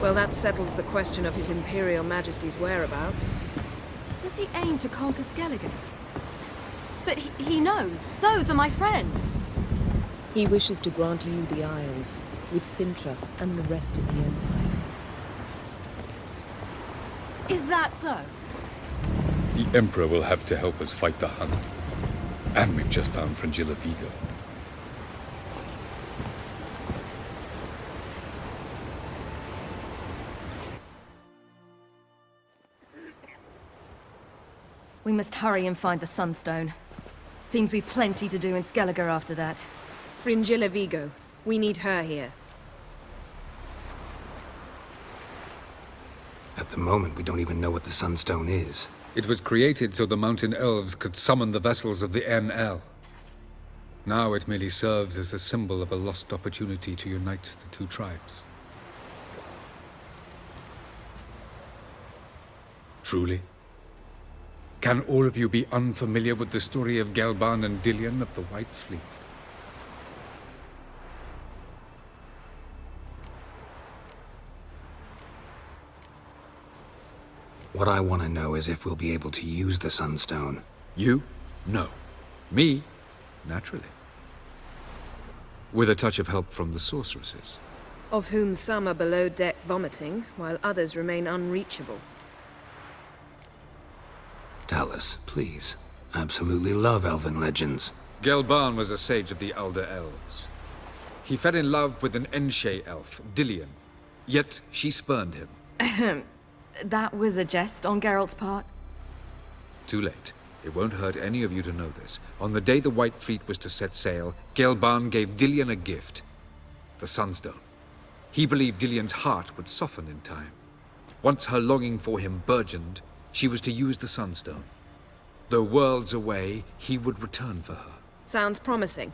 Well, that settles the question of His Imperial Majesty's whereabouts. Does he aim to conquer Skellige? But he knows. Those are my friends. He wishes to grant you the Isles, with Sintra and the rest of the Empire. Is that so? The Emperor will have to help us fight the Hunt. And we've just found Fringilla Vigo. We must hurry and find the Sunstone. Seems we've plenty to do in Skellige after that. Fringilla Vigo. We need her here. At the moment, we don't even know what the Sunstone is. It was created so the Mountain Elves could summon the vessels of the NL. Now it merely serves as a symbol of a lost opportunity to unite the two tribes. Truly? Can all of you be unfamiliar with the story of Gelban and Dillion of the White Fleet? What I want to know is if we'll be able to use the Sunstone. You? No. Me? Naturally. With a touch of help from the sorceresses. Of whom some are below deck vomiting, while others remain unreachable. Tell us, please. Absolutely love elven legends. Gelban was a sage of the Elder Elves. He fell in love with an Enshe elf, Dillion. Yet she spurned him. That was a jest on Geralt's part? Too late. It won't hurt any of you to know this. On the day the White Fleet was to set sail, Gelban gave Dillion a gift. The Sunstone. He believed Dillion's heart would soften in time. Once her longing for him burgeoned, she was to use the Sunstone. Though worlds away, he would return for her. Sounds promising.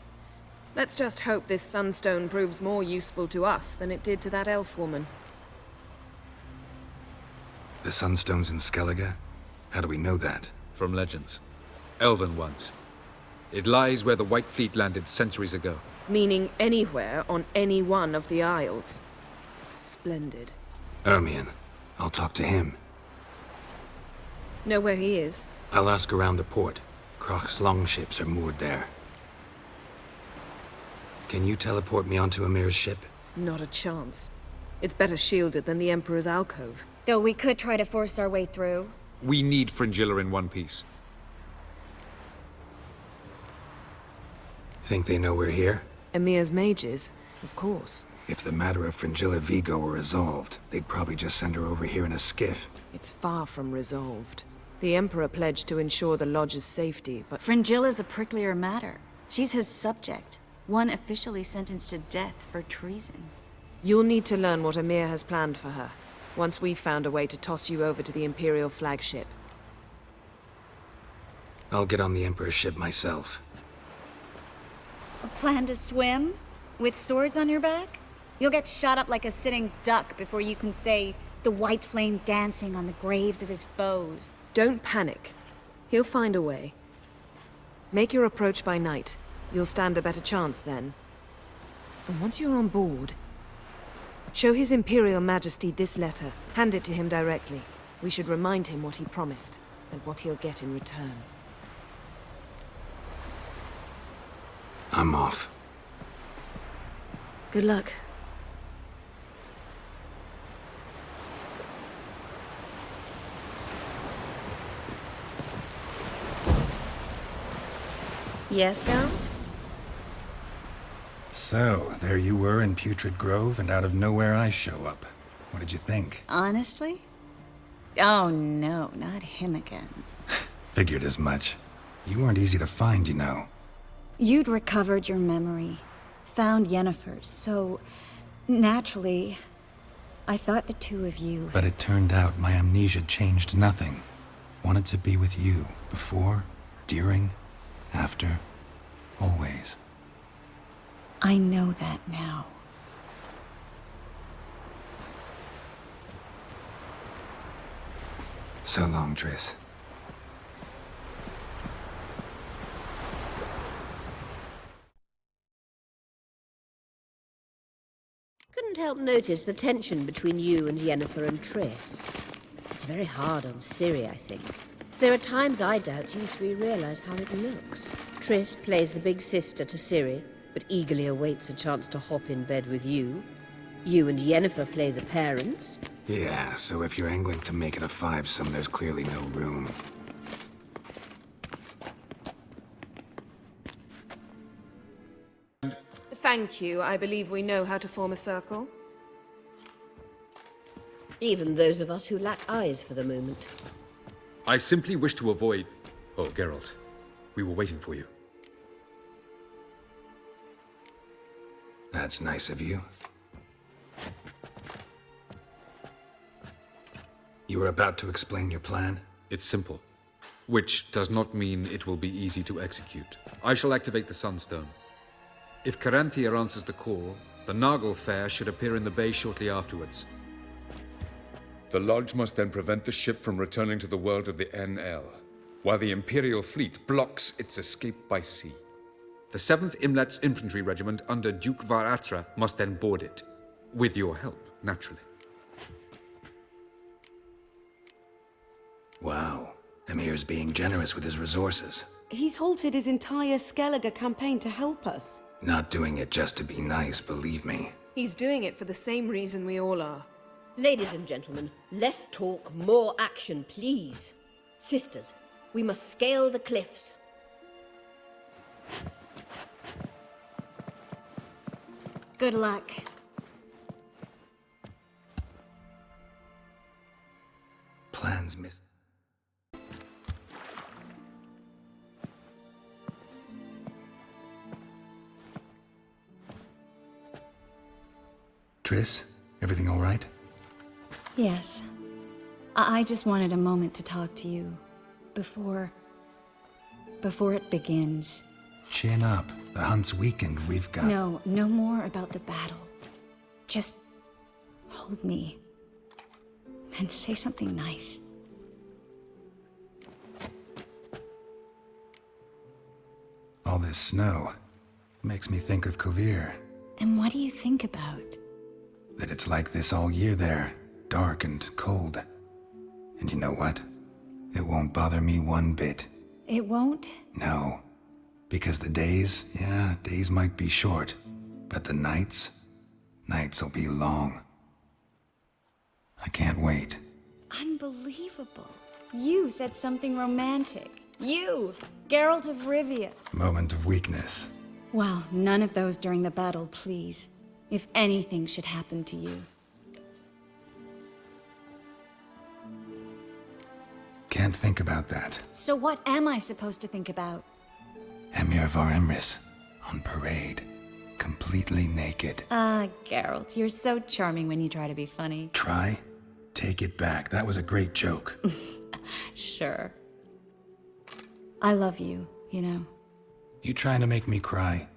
Let's just hope this Sunstone proves more useful to us than it did to that elf woman. The Sunstone's in Skellige? How do we know that? From legends. Elven ones. It lies where the White Fleet landed centuries ago. Meaning anywhere on any one of the Isles. Splendid. Ermion. I'll talk to him. Know where he is? I'll ask around the port. Croc's longships are moored there. Can you teleport me onto Amir's ship? Not a chance. It's better shielded than the Emperor's alcove. Though we could try to force our way through. We need Fringilla in one piece. Think they know we're here? Emir's mages, of course. If the matter of Fringilla Vigo were resolved, they'd probably just send her over here in a skiff. It's far from resolved. The Emperor pledged to ensure the Lodge's safety, but... Fringilla's a pricklier matter. She's his subject, one officially sentenced to death for treason. You'll need to learn what Emir has planned for her, once we've found a way to toss you over to the Imperial flagship. I'll get on the Emperor's ship myself. A plan to swim? With swords on your back? You'll get shot up like a sitting duck before you can say the white flame dancing on the graves of his foes. Don't panic. He'll find a way. Make your approach by night. You'll stand a better chance then. And once you're on board, show His Imperial Majesty this letter. Hand it to him directly. We should remind him what he promised, and what he'll get in return. I'm off. Good luck. Yes, Geralt? So, there you were in Putrid Grove, and out of nowhere I show up. What did you think? Honestly? Oh no, not him again. Figured as much. You weren't easy to find, you know. You'd recovered your memory, found Yennefer, so naturally, I thought the two of you... But it turned out my amnesia changed nothing. Wanted to be with you, before, during, after, always. I know that now. So long, Triss. Couldn't help notice the tension between you and Yennefer and Triss. It's very hard on Ciri, I think. There are times I doubt you three realize how it looks. Triss plays the big sister to Ciri, but eagerly awaits a chance to hop in bed with you. You and Yennefer play the parents. Yeah, so if you're angling to make it a five-some, there's clearly no room. Thank you. I believe we know how to form a circle. Even those of us who lack eyes for the moment. I simply wish to avoid... Oh, Geralt. We were waiting for you. That's nice of you. You were about to explain your plan? It's simple. Which does not mean it will be easy to execute. I shall activate the Sunstone. If Caranthea answers the call, the Nagel Fair should appear in the bay shortly afterwards. The Lodge must then prevent the ship from returning to the world of the NL, while the Imperial fleet blocks its escape by sea. The 7th Imlet's Infantry Regiment under Duke Varatra must then board it. With your help, naturally. Wow. Emir's being generous with his resources. He's halted his entire Skellige campaign to help us. Not doing it just to be nice, believe me. He's doing it for the same reason we all are. Ladies and gentlemen, less talk, more action, please. Sisters, we must scale the cliffs. Good luck. Plans miss. Triss, everything all right? Yes. I just wanted a moment to talk to you. Before it begins. Chin up. The hunt's weakened. We've got... No more about the battle. Just hold me. And say something nice. All this snow makes me think of Kovir. And what do you think about? That it's like this all year there. Dark and cold. And you know what? It won't bother me one bit. It won't? No. Because the days might be short. But the nights will be long. I can't wait. Unbelievable. You said something romantic. You, Geralt of Rivia. Moment of weakness. Well, none of those during the battle, please. If anything should happen to you. can't think about that. So what am I supposed to think about? Emir Var Emrys, on parade, completely naked. Ah, Geralt, you're so charming when you try to be funny. Try? Take it back. That was a great joke. Sure. I love you, you know. You trying to make me cry?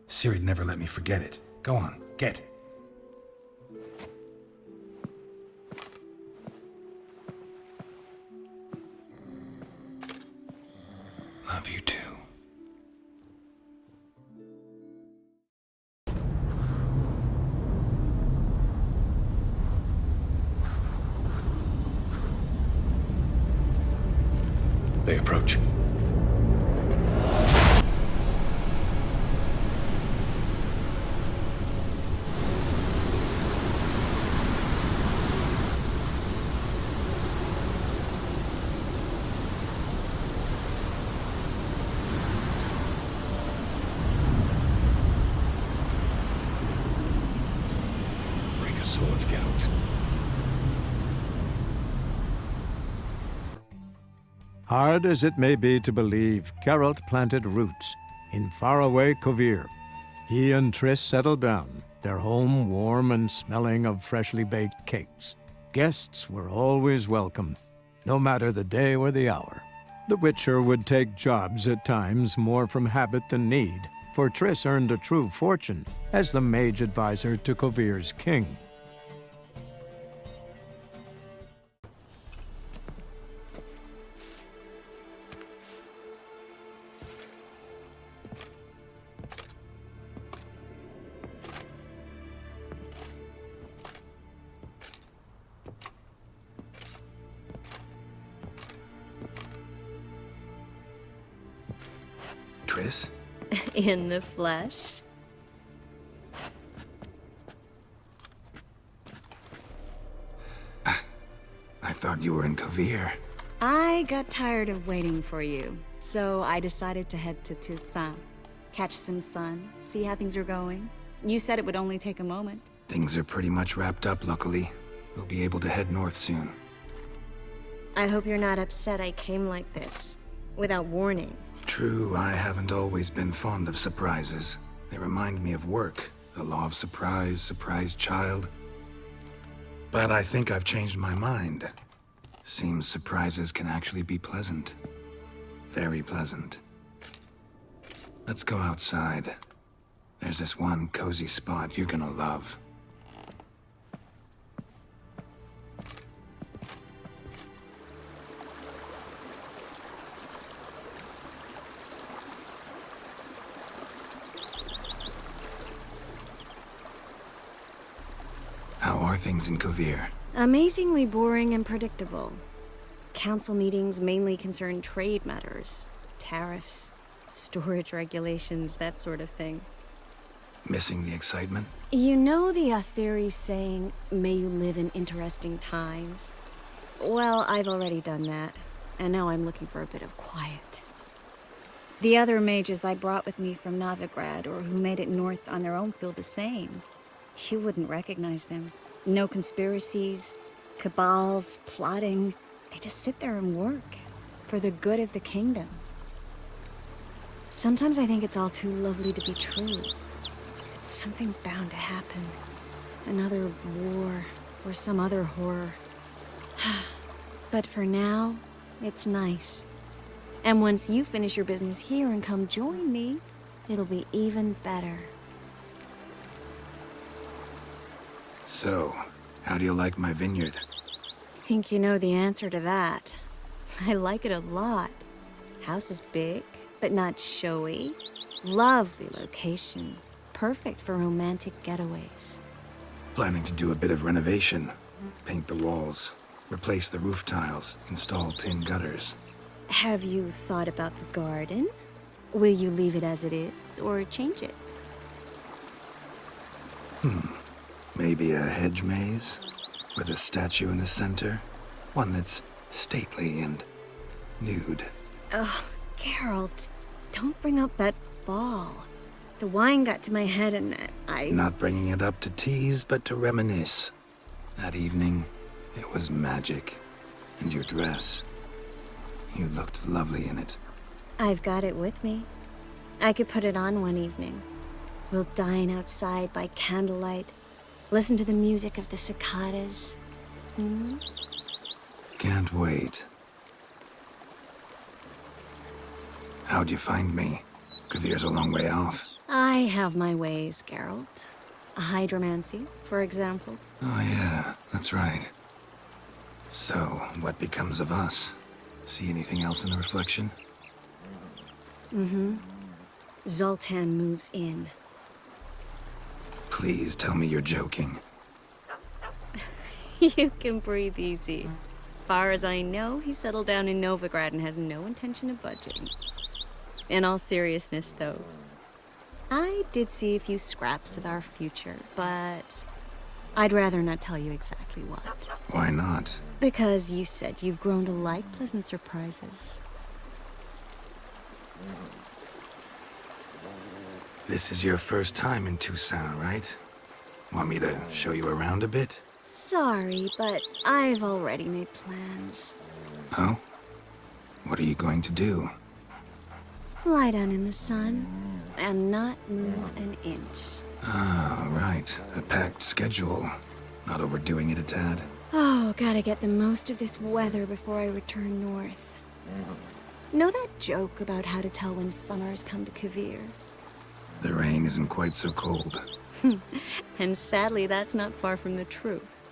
Ciri'd never let me forget it. Go on, get. Love you too. They approach. Bring a sword, Geralt. Hard as it may be to believe, Geralt planted roots in faraway Kovir. He and Triss settled down, their home warm and smelling of freshly baked cakes. Guests were always welcome, no matter the day or the hour. The Witcher would take jobs at times more from habit than need, for Triss earned a true fortune as the mage advisor to Kovir's king. Triss? In the flesh? I thought you were in Kovir. I got tired of waiting for you, so I decided to head to Toussaint. Catch some sun, see how things are going. You said it would only take a moment. Things are pretty much wrapped up, luckily. We'll be able to head north soon. I hope you're not upset I came like this, without warning. True, I haven't always been fond of surprises. They remind me of work, the law of surprise, surprise child. But I think I've changed my mind. Seems surprises can actually be pleasant. Very pleasant. Let's go outside. There's this one cozy spot you're gonna love. How are things in Kovir? Amazingly boring and predictable. Council meetings mainly concern trade matters, tariffs, storage regulations, that sort of thing. Missing the excitement? You know the Aetheri's saying, may you live in interesting times? Well, I've already done that, and now I'm looking for a bit of quiet. The other mages I brought with me from Novigrad, or who made it north on their own, feel the same. You wouldn't recognize them. No conspiracies, cabals, plotting. They just sit there and work, for the good of the kingdom. Sometimes I think it's all too lovely to be true. That something's bound to happen. Another war, or some other horror. But for now, it's nice. And once you finish your business here and come join me, it'll be even better. So, how do you like my vineyard? Think you know the answer to that. I like it a lot. House is big, but not showy. Lovely location. Perfect for romantic getaways. Planning to do a bit of renovation. Paint the walls, replace the roof tiles, install tin gutters. Have you thought about the garden? Will you leave it as it is, or change it? Maybe a hedge maze? With a statue in the center? One that's stately and nude. Oh, Geralt, don't bring up that ball. The wine got to my head and I... Not bringing it up to tease, but to reminisce. That evening, it was magic. And your dress. You looked lovely in it. I've got it with me. I could put it on one evening. We'll dine outside by candlelight, listen to the music of the cicadas. Hmm? Can't wait. How'd you find me? Kavir's a long way off. I have my ways, Geralt. A hydromancy, for example. Oh yeah, that's right. So, what becomes of us? See anything else in the reflection? Mm-hmm. Zoltan moves in. Please tell me you're joking. You can breathe easy. Far as I know, he settled down in Novigrad and has no intention of budging. In all seriousness, though, I did see a few scraps of our future, but I'd rather not tell you exactly what. Why not? Because you said you've grown to like pleasant surprises. This is your first time in Toussaint, right? Want me to show you around a bit? Sorry, but I've already made plans. Oh? What are you going to do? Lie down in the sun and not move an inch. Ah, right. A packed schedule. Not overdoing it a tad. Oh, gotta get the most of this weather before I return north. Know that joke about how to tell when summer's come to Kavir? The rain isn't quite so cold. And sadly, that's not far from the truth.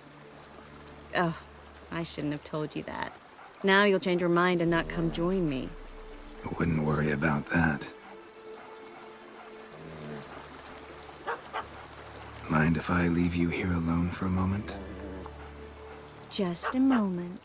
Oh, I shouldn't have told you that. Now you'll change your mind and not come join me. I wouldn't worry about that. Mind if I leave you here alone for a moment? Just a moment.